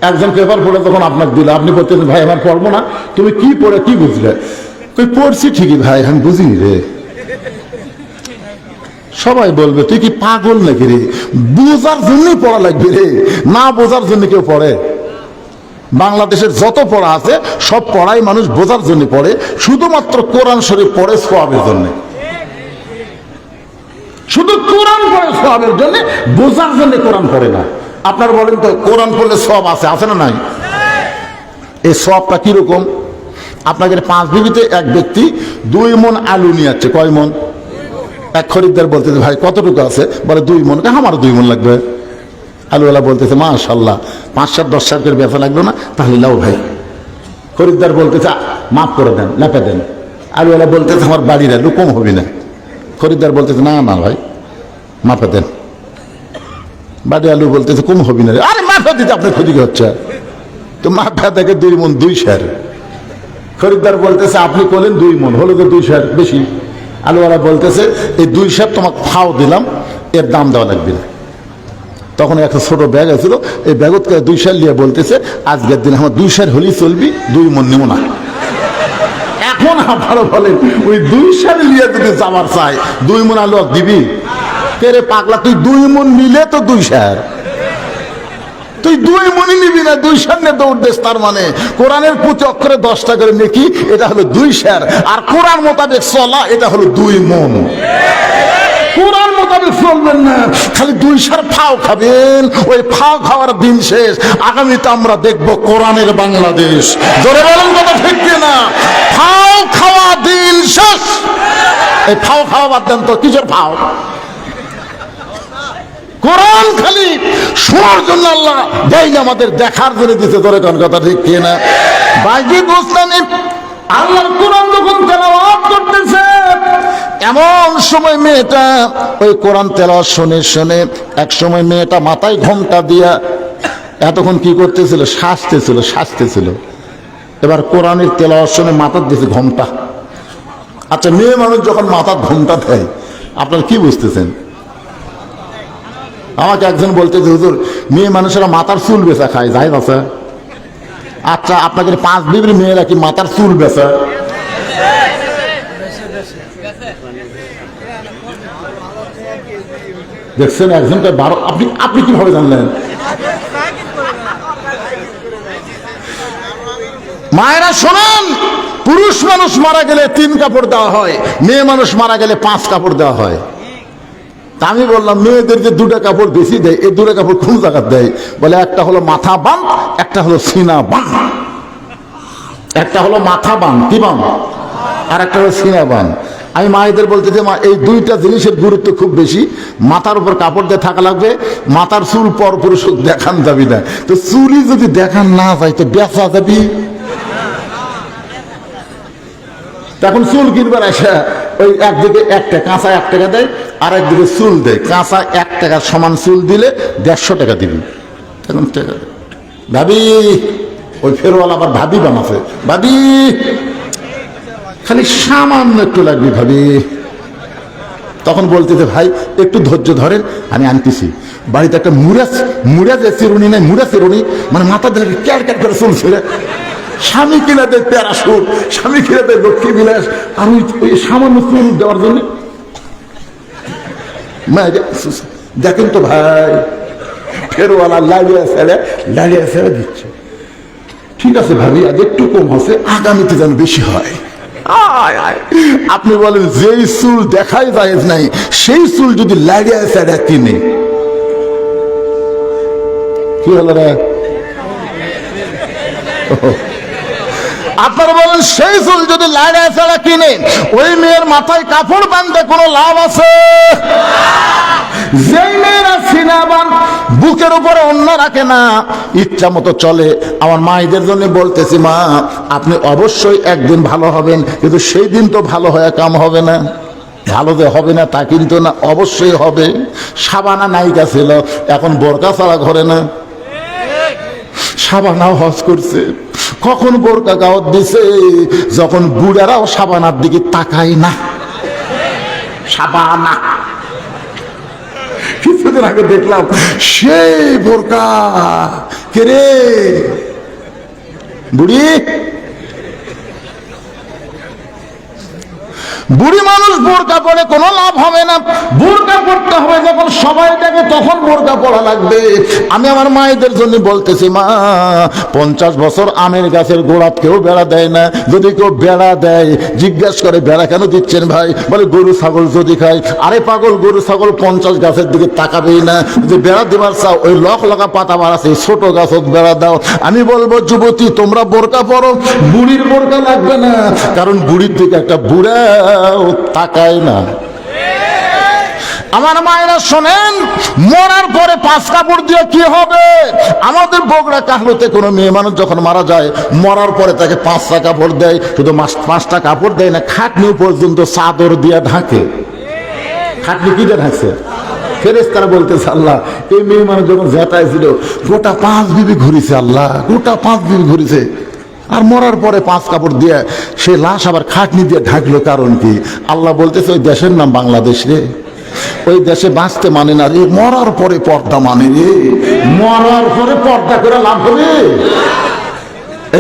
একজন পেপার পড়ে তখন আপনাকে দিল, আপনি বলতেছেন ভাই আমার পড়বো না, তুমি কি পড়ে কি বুঝলে? তুই পড়ছি ঠিকই ভাই, আমি বুঝিনি রে। সবাই বলবে তুই কি পাগল নাকি রে, বোঝার জন্যই পড়া লাগবে রে, না বোঝার জন্য কেউ পড়ে? বাংলাদেশের যত পড়া আছে সব পড়াই মানুষ বোঝার জন্য পড়ে, শুধুমাত্র কোরআন শরীফ পড়ে সওয়াবের জন্য। শুধু কোরআন পড়ে সওয়াবের জন্য, বোঝার জন্য কোরআন পড়ে না। আপনারা বলেন তো কোরআন পড়লে সওয়াব আছে না নাই? এই সওয়াবটা কিরকম? আপনাদের 5 বিবিতে এক ব্যক্তি 2 মণ আলু নিয়ে যাচ্ছে। কয় মণ? এক খরিদ্দার বলতেছে ভাই কতটুকু আছে? বলে 2 মণ। আমারও 2 মণ লাগবে। আলুওয়ালা বলতেছে মাশাআল্লাহ, 5-7 10 করে বেচা লাগলো না, তাহলে লাও ভাই। খরিদ্দার বলতেছে মাফ করে দেন, লেপে দেন। আলুওয়ালা বলতেছে আমার বাড়ির আলু কম হবে না। খরিদ্দার বলতেছে না না ভাই মাফে দেন। বাড়ি আলু বলতেছে কম হবে না। আরে মাফে দিতে আপনার ক্ষতি হচ্ছে, তো মাফে দেখে 2 মণ 2 সের। খরিদ্দার বলতেছে আপনি করলেন 2 মণ, হলো তো 2 সের বেশি। আলুওয়ালা বলতেছে এই 2 সের তোমাকে ফাও দিলাম, এর দাম দেওয়া লাগবে না। তখন একটা ছোট ব্যাগ আছিল, এই ব্যাগত 2 সের নিয়ে বলতেছে আজকের দিন আমার 2 সের হলেই চলবি, 2 মণ নেব না। এখন আপনারা বলেন ওই 2 সের নিয়ে যদি যাবার চাই 2 মণ আলু দিবি? তেরে পাগলা, তুই 2 মণ নিলে তো 2 সের, তুই 2 মণই নিবি না, 2 সের নিয়ে দৌড় দেশ। তার মানে কোরআনের প্রতি অক্ষরে 10 টাকা করে নেকি, এটা হলো 2 সের। আর কোরআন মোতাবেক চলা, এটা হলো 2 মণ। কোরআন মোতাবেক চলবেন না, খালি 2 সের ফাও খাবেন। ওই ফাও খাওয়ার দিন শেষ। আগামীতে আমরা দেখব কোরআনের বাংলাদেশ। জোরে বলেন কথা ঠিক না? ফাও খাওয়া দিন শেষ। এই ফাও খাওয়া বাদ দেন তো, কিসের ফাও? কোরআন খালি শোনার জন্য আল্লাহ দেয়নি, আমাদের দেখার জন্য দিতে। ধরে কোন কথা ঠিক কিনা? বাইজিদ বোস্তামি আল্লাহর কোরআন যখন তেলাওয়াত করতেছে, এমন সময় মেয়েটা ওই কোরআন তেলাওয়াত শুনে শুনে এক সময় মেয়েটা মাথায় ঘোমটা দিয়া এতক্ষণ কি করতেছিল? সাজতেছিল। এবার কোরআনের তেলাওয়াত শুনে মাথার দিয়েছে ঘোমটা। আচ্ছা, মেয়ে মানুষ যখন মাথার ঘোমটা দেয় আপনারা কি বুঝতেছেন? আমাকে একজন বলতেছে হুজুর মেয়ে মানুষেরা মাথার চুল বেচা খায়, যাই আছে? আচ্ছা, আপনাদের 5 বিবির মেয়েরা কি মাথার চুল বেচা? দেখছেন একজনকে 12। আপনি কিভাবে জানলেন? মায়েরা শোনেন, পুরুষ মানুষ মারা গেলে 3 কাপড় দেওয়া হয়, মেয়ে মানুষ মারা গেলে 5 কাপড় দেওয়া হয়। তা আমি বললাম মেয়েদের যে 2টা কাপড় বেশি দেয়, এই 2টা কাপড় কোন জায়গা দেয়? বলে একটা হলো মাথা বান, একটা হলো সিনা বান। একটা হলো মাথা বান, কি বান, আর একটা হলো সিনা বান। আমি মায়েদের বলতে যে মা, এই 2টা জিনিসের গুরুত্ব খুব বেশি। মাথার উপর কাপড় দিয়ে থাকা লাগবে, মাথার চুল পর পুরুষ দেখান যাবি না। তো চুলই যদি দেখান না যায় তো বেচা যাবি। তখন চুল কিনবার আসা ওই একদিকে 1 টাকা কাঁচা 1 টাকা দেয়, আর একদিকে চুল দেয়। কাঁচা 1 টাকার সমান চুল দিলে 150 টাকা দিবি। তখন টাকা ভাবি, ওই ফেরওয়ালা আবার ভাবি বানাছে, ভাবি খালি সামান্য একটু লাগবে ভাবি। তখন বলতে যে ভাই একটু ধৈর্য ধরেন, আমি আনতেছি। বাড়িতে একটা মুড়াজ চিরুনি নেই, মুড়া চিরুনি, মানে মাথা দিয়ে ক্যার ক্যার করে চুল ছেড়ে। স্বামী কিনা দেয় প্যারাশুট, স্বামী কিনা দেয় লক্ষ্মী বিলাস, আর ওই সামান্য চুল দেওয়ার জন্য। দেখেন তো ভাই, ফেরওয়ালা লাড়িয়া ছেড়ে দিচ্ছে। ঠিক আছে ভাবি, আজ একটু কম আছে, আগামীতে যেন বেশি হয়। আপনি বলেন যেই চুল দেখাই যায় নাই, সেই চুল যদি লাড়িয়া ছেড়ে কিনে, কি হলো রে? আপনারা বলেন সেই চুল যদি লাড়িয়া ছেড়ে কিনে, ওই মেয়ের মাথায় কাপড় বাঁধতে কোনো লাভ আছে? যেই মেয়েরা সিনাবান, বুকের উপরে অন্য রাখে না, ইচ্ছা মতো চলে। আমার মায়েদের জন্য বলতেছি, মা আপনি অবশ্যই একদিন ভালো হবেন, কিন্তু সেই দিন তো ভালো হয়ে কাম হবে না। ভালো যে হবে না তা কিন্তু না, অবশ্যই হবে। সাবানা নায়িকা ছিল, এখন বোরকা ছাড়া ঘরে না। সাবানাও হজ করছে, কখন বোরকা গাওয়াত দিছে, যখন বুড়ারাও সাবানার দিকে তাকায় না। সাবানা কিছুদিন আগে দেখলাম সেই বোরকা, কে রে বুড়ি? বুড়ি মানুষ বোরকা পরে কোনো লাভ হবে না। বোরকা পড়তে হবে যখন সবাই দেখে, তখন বোরকা পড়া লাগবে। আমি আমার মায়েদের জন্য বলতেছি, মা 50 বছর আমের গাছের গোড়াত কেউ বেড়া দেয় না। যদি কেউ বেড়া দেয়, জিজ্ঞাসা করে বেড়া কেন দিচ্ছেন ভাই? বলে গরু ছাগল যদি খায়। আরে পাগল, গরু ছাগল 50 গাছের দিকে তাকাবেই না। যদি বেড়া দেবার চাও, ওই লকা পাতা বাড়াছে ছোট গাছ বেড়া দাও। আমি বলবো যুবতী, তোমরা বোরকা পরো, বুড়ির বোরকা লাগবে না, কারণ বুড়ির দিকে একটা বুড়া তাকায় না। আমার মায়েরা শোনেন, মরার পরে 5 কাপড় দিয়ে কি হবে? আমাদের বগুড়া কাহলুতে কোনো মেয়ে মানুষ যখন মারা যায়, মরার পরে তাকে 5টা কাপড় দেয়। শুধু 5টা কাপড় দেয় না, খাটনি পর্যন্ত চাদর দিয়ে ঢাকে। খাটনি কি দিয়ে ঢাকছে? ফেরেশতারা বলতেছে, আল্লাহ এই মেয়ে মানুষ যখন জেতায় ছিল, গোটা 5 বিবি ঘুরিছে, আল্লাহ গোটা 5 বিবি ঘুরিছে। আর মরার পরে 5 কাপড় দিয়ে সে লাশ আবার খাটনি দিয়ে ঢাকলো, কারণ কি? আল্লাহ বলতেছে ওই দেশের নাম বাংলাদেশ রে, ওই দেশে বাঁচতে মানে না রে, মরার পরে পর্দা মানে রে। মরার পরে পর্দা করে লাভ হবে?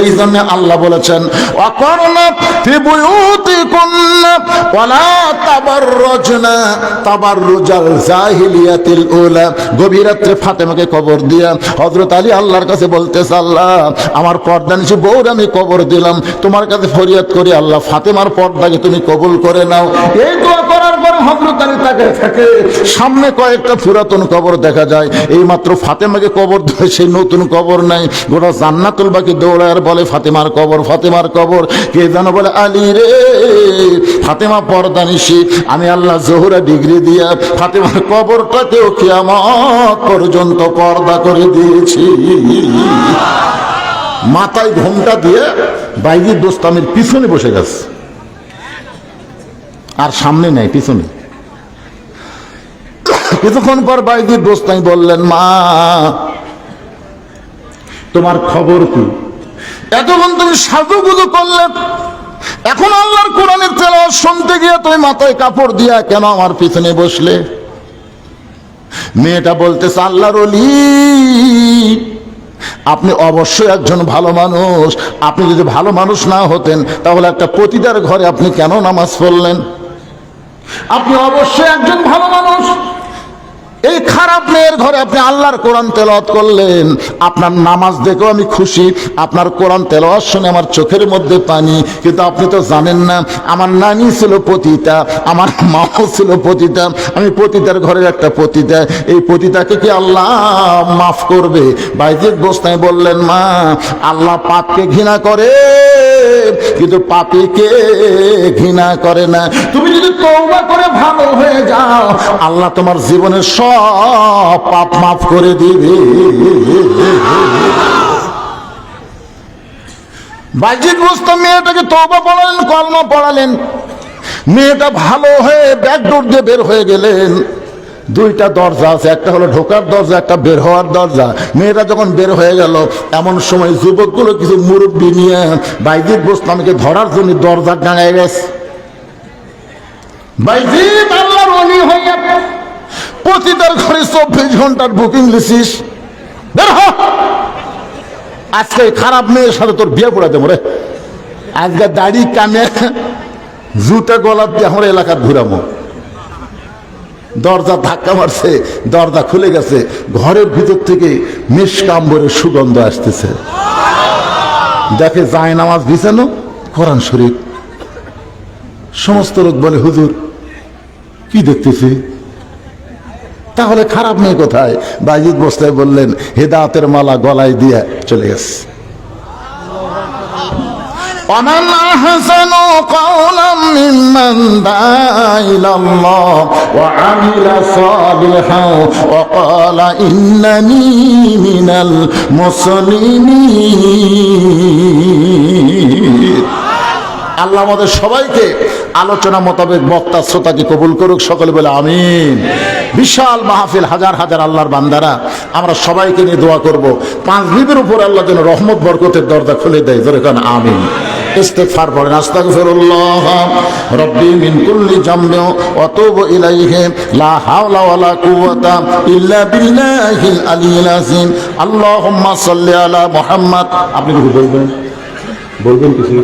এই জন্য আল্লাহ বলেছেন, ওয়াকারনা ফি বুয়ুতিকুন্না ওয়ালা তাবাররুজনা তাবাররুজাল জাহিলিয়াতিল উলা। গভীর রাতে ফাতেমাকে কবর দিয়া হযরত আলী আল্লাহর কাছে বলতেছে, আল্লাহ আমার পর্দানিশী বউর আমি কবর দিলাম, তোমার কাছে ফরিয়াদ করি আল্লাহ ফাতেমার পর্দাকে তুমি কবুল করে নাও। এই দোয়া করার পর হযরত আলী তাকিয়ে থাকে, সামনে কয়েকটা পুরাতন কবর দেখা যায়। এই মাত্র ফাতেমাকে কবর দিয়ে সেই নতুন কবর নাই, গোটা জান্নাতুল বাকি দৌড়ায় বলে ফাতেমার কবর, ফাতেমার কবর। কে যেন বলে, আলী রে ফাতেমা পর্দানিশী, আমি আল্লাহ জোহরা ডিগ্রি দিয়া ফাতেমার কবরটাকেও কিয়ামত পর্যন্ত পর্দা করে দিয়েছি। মাথায় ঘোমটা দিয়ে বাইজির দোস্তামের পিছনে বসে গেছে, আর সামনে নেই, পিছনে। কিছুক্ষণ পর বাইজির দোস্তামি বললেন, মা তোমার খবর কি? এতক্ষণ তুমি সাজুগুজু করলে, এখন আল্লাহর কোরআনের তেলাওয়াত শুনতে গিয়ে তুমি মাথায় কাপড় দিয়া কেন আমার পিছনে বসলে? মেয়েটা বলতেছে, আল্লাহর ওলি আপনি অবশ্যই একজন ভালো মানুষ। আপনি যদি ভালো মানুষ না হতেন, তাহলে একটা পতিতার ঘরে আপনি কেন নামাজ পড়লেন? আপনি অবশ্যই একজন ভালো মানুষ। এই খারাপ মেয়ের ঘরে আপনি আল্লাহর কোরআন তেলাওয়াত করলেন, আপনার নামাজ দেখেও আমি খুশি, আপনার কোরআন তেলাওয়াত শুনে আমার চোখের মধ্যে পানি। কিন্তু আপনি তো জানেন না, আমার নানি ছিল পতিতা, আমার মাও ছিল পতিতা, আমি পতিতার ঘরের একটা পতিতা। এই পতিতাকে কি আল্লাহ মাফ করবে? বাইজিদ বোস্তামি বললেন, মা, আল্লাহ পাপকে ঘৃণা করে কিন্তু পাপীকে ঘৃণা করে না। তুমি যদি তওবা করে ভালো হয়ে যাও, আল্লাহ তোমার জীবনের সব পাপ মাফ করে দিবে। বাইজিদ বোস্তামি মেয়েটাকে তওবা পড়ালেন, কলমা পড়ালেন। মেয়েটা ভালো হয়ে ব্যাকডোর দিয়ে বের হয়ে গেলেন। দুইটা দরজা আছে, একটা হলো ঢোকার দরজা, একটা বের হওয়ার দরজা। মেয়েটা যখন বের হয়ে গেল, এমন সময় যুবকগুলো কিছু মুরব্বী নিয়ে বাইজিদ বোস্তামিকে ধরার জন্য দরজার ডাঙায় গেছে। বাইজিদ আল্লাহর ওলি হইয়া পতিতার ঘরে 24 ঘন্টার বুকিং লিসিস, বের হ, আজকে খারাপ মেয়ের সাথে তোর বিয়ে পড়াতে মরে। আজকে দাড়ি কানে জুতা গলা দিয়ে আমার এলাকার ঘুরামো। দরজা ধাক্কা মারছে, দরজা খুলে গেছে, ঘরের ভিতর থেকে মিশকাম্বরের সুগন্ধ আসতেছে। দেখে যায় নামাজ বিছানো, কোরআন শরীফ। সমস্ত লোক বলে, হুজুর কি দেখতেছি? তাহলে খারাপ মেয়ে কোথায়? বাইজিদ বোস্তামি বললেন, হেদায়েতের মালা গলায় দিয়ে চলে গেছে। ومن أحسن قولا ممن دعا إلى الله وعمل صالحا وقال إنني من المسلمين। আল্লাহ আমাদের সবাইকে আলোচনা মোতাবেক বক্তা শ্রোতাকে কবুল করুক, সকলে বলে আমিন। বিশাল মাহফিল, হাজার হাজার আল্লাহর বান্দারা, আমরা সবাইকে নিয়ে দোয়া করব, 5 বিবির উপর আল্লাহ যেন রহমত বরকতের দরজা খুলে দেয়। জোরে কান আমিন। ইস্তিগফার পড়েন, আস্তাগফিরুল্লাহ রাব্বি মিন কুল্লি জামবিন ওয়া তুবু ইলাইহি লা হাওলা ওয়ালা কুওয়াতা ইল্লা বিল্লাহিল আলিয়্যিল আযীম। আল্লাহুম্মা সাল্লি আলা মুহাম্মাদ। আপনি কি বলবেন কিছু?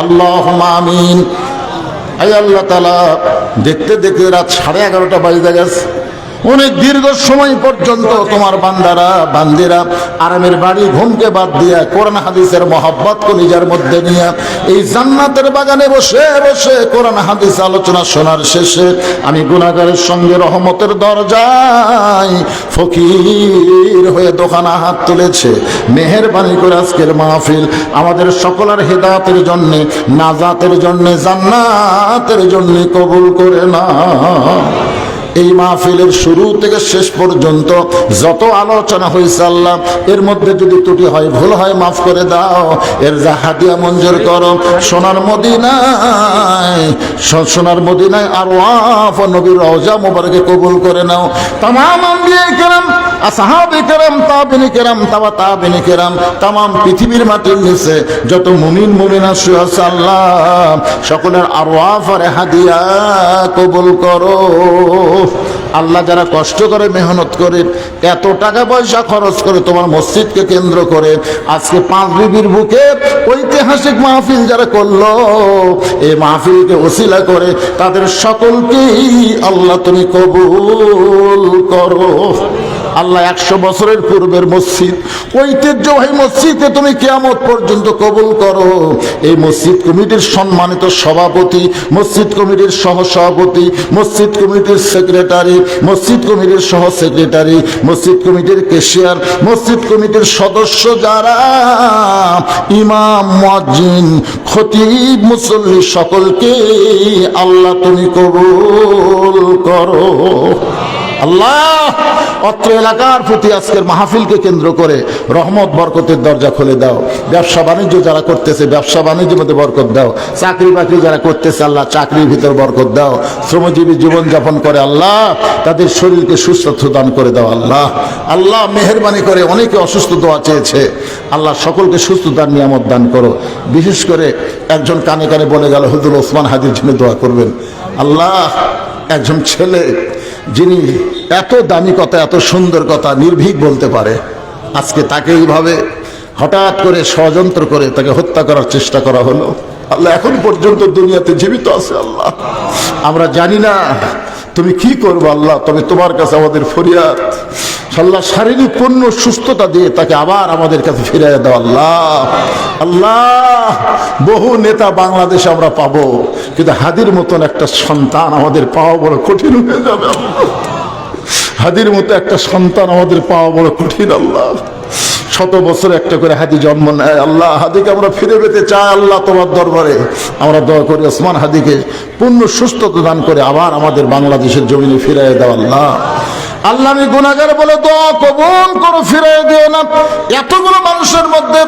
আল্লাহুম্মা আমিন। আয় আল্লাহ তাআলা, দেখতে দেখতে রাত 11:30 বাজে গেছে। অনেক দীর্ঘ সময় পর্যন্ত তোমার বান্দারা বান্দিরা আরামের বাড়ি ঘুমকে বাদ দিয়া কোরআন হাদিসের মহব্বত কলিজার মধ্যে নিয়ে এই জান্নাতের বাগানে বসে বসে কোরআন হাদিস আলোচনা শোনার শেষে আমি গুনাহগারের সঙ্গে রহমতের দরজায় ফকির হয়ে দোকানা হাত তুলেছে। মেহেরবানি করে আজকের মাহফিল আমাদের সকলের হেদায়েতের জন্য, নাজাতের জন্য, জান্নাতের জন্য কবুল করে না। এই মাহফিলের শুরু থেকে শেষ পর্যন্ত যত আলোচনা হয়েছে আল্লাহ, এর মধ্যে যদি ত্রুটি হয়, ভুল হয়, মাফ করে দাও। এর যা হাদিয়া মঞ্জুর করো। সোনার মদিনায় আরওয়াফ নবীর রওজা মুবারকে কবুল করে নাও। তামাম আম্বিয়া কিরাম, আসহাবে কিরাম, তাবিঈন কিরাম, তাবিঈন কিরাম, তামাম পৃথিবীর মাটির নিচে যত মুমিন মুমিনা শুয়ে আছে আল্লাহ, সকলের আরওয়াফ আর হাদিয়া কবুল করো। আল্লাহ, যারা কষ্ট করে মেহনত করে এত টাকা পয়সা খরচ করে তোমার মসজিদকে কেন্দ্র করে আজকে 5 বিবির বুকে ঐতিহাসিক মাহফিল যারা করলো, এই মাহফিলকে ওসিলা করে তাদের সকলকেই আল্লাহ তুমি কবুল করো। আল্লাহ, 100 বছরের পূর্বের মসজিদ, ঐতিহ্যবাহী মসজিদকে তুমি কিয়ামত পর্যন্ত কবুল করো। এই মসজিদ কমিটির সম্মানিত সভাপতি, মসজিদ কমিটির সহসভাপতি, মসজিদ কমিটির সেক্রেটারি, মসজিদ কমিটির সহ সেক্রেটারি, মসজিদ কমিটির ক্যাশিয়ার, মসজিদ কমিটির সদস্য যারা, ইমাম, মুয়াজ্জিন, খতিব, মুসল্লি, সকলকে আল্লাহ তুমি কবুল করো। আল্লাহ, অত্র এলাকার প্রতি আজকের মাহফিলকে কেন্দ্র করে রহমত বরকতের দরজা খুলে দাও। ব্যবসা বাণিজ্য যারা করতেছে, ব্যবসা বাণিজ্যের মধ্যে বরকত দাও। চাকরি বাকরি যারা করতেছে আল্লাহ, চাকরির ভিতর বরকত দাও। শ্রমজীবী জীবনযাপন করে আল্লাহ, তাদের শরীরকে সুস্থ দান করে দাও। আল্লাহ, আল্লাহ মেহেরবানি করে, অনেকে অসুস্থ দোয়া চেয়েছে আল্লাহ, সকলকে সুস্থতার নিয়ামত দান করো। বিশেষ করে একজন কানে কানে বলে গেল, হুজুর ওসমান হাদির জন্য দোয়া করবেন। আল্লাহ, একজন ছেলে যিনি এত দামি কথা, এত সুন্দর কথা নির্ভীক বলতে পারে, আজকে তাকে এইভাবে হঠাৎ করে ষড়যন্ত্র করে তাকে হত্যা করার চেষ্টা করা হলো। আল্লাহ, এখন পর্যন্ত দুনিয়াতে জীবিত আছে। আল্লাহ, আমরা জানি না তুমি কি করবে আল্লাহ, তবে তোমার কাছে আমাদের ফরিয়াদ আল্লাহ, শারীরিক পূর্ণ সুস্থতা দিয়ে তাকে আবার আমাদের কাছে ফিরিয়ে দাও আল্লাহ। আল্লাহ, বহু নেতা বাংলাদেশে আমরা পাবো, কিন্তু হাদির মতন একটা সন্তান আমাদের পাওয়া বড় কঠিন হয়ে যাবে আল্লাহ। হাদির মতো একটা সন্তান আমাদের পাওয়া বড় কঠিন আল্লাহ। 100 বছরে একটা করে হাদি জন্ম নেয় আল্লাহ। হাদিকে আমরা ফিরে পেতে চাই আল্লাহ, তোমার দরবারে আমরা দোয়া করি ওসমান হাদিকে পূর্ণ সুস্থতা দান করে আবার আমাদের বাংলাদেশের জমিনে ফিরিয়ে দাও আল্লাহ। আল্লাহ, আমি গুনাহগার বলে দোয়া কবুল করো, ফিরিয়ে দিও না। এতগুলো মানুষের মধ্যে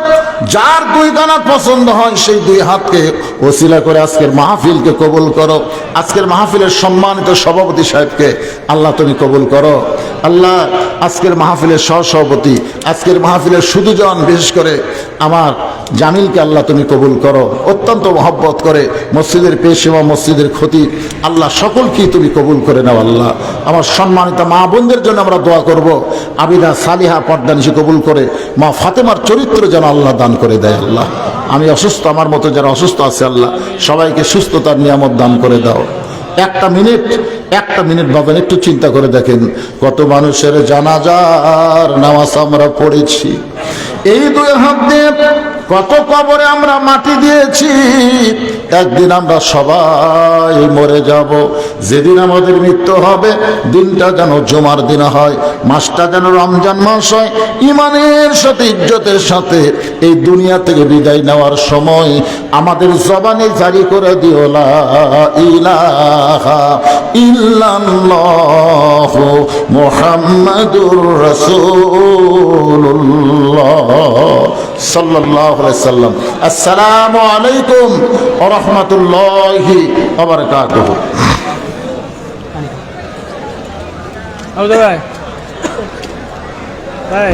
যার 2 কানা পছন্দ হয় সেই 2 হাতকে ওসিলা করে আজকের মাহফিলকে কবুল করো। আজকের মাহফিলের সম্মানিত সভাপতি সাহেবকে আল্লাহ তুমি কবুল করো আল্লাহ। আজকের মাহফিলের সহসভাপতি, আজকের মাহফিলের সুদূজন, বিশেষ করে আমার জামিলকে আল্লাহ তুমি কবুল করো। অত্যন্ত মহব্বত করে মসজিদের পেশোয়া, মসজিদের খতিব আল্লাহ সকলকেই তুমি কবুল করে নাও আল্লাহ। আমার সম্মানিত মা বোনদের জন্য আমরা দোয়া করব, আবিদা সালিহা পর্দানিশি কবুল করে মা ফাতেমার চরিত্র যেন আল্লাহ দান করে দেয় আল্লাহ। আমি অসুস্থ, আমার মতো যারা অসুস্থ আছে আল্লাহ সবাইকে সুস্থতার নিয়ামত দান করে দাও। একটা মিনিট বাবেন, একটু চিন্তা করে দেখেন কত মানুষের জানাজার নামাজ আমরা পড়েছি। এই 2 হাত দিয়ে কত কবরে আমরা মাটি দিয়েছি। একদিন আমরা সবাই মরে যাব। যেদিন আমাদের মৃত্যু হবে দিনটা যেন জুমার দিন হয়, মাসটা যেন রমজান মাস হয়। ইমানের সাথে, ইজ্জতের সাথে এই দুনিয়া থেকে বিদায় নেওয়ার সময় আমাদের জবানে জারি করে দিও লা ইলাহা ইল্লাল্লাহু মুহাম্মাদুর রাসূলুল্লাহ সাল্লাল্লাহু আলাইহি সাল্লাম। আসসালামু আলাইকুম ওয়া রাহমাতুল্লাহি ওয়া বারাকাতুহু। ভাই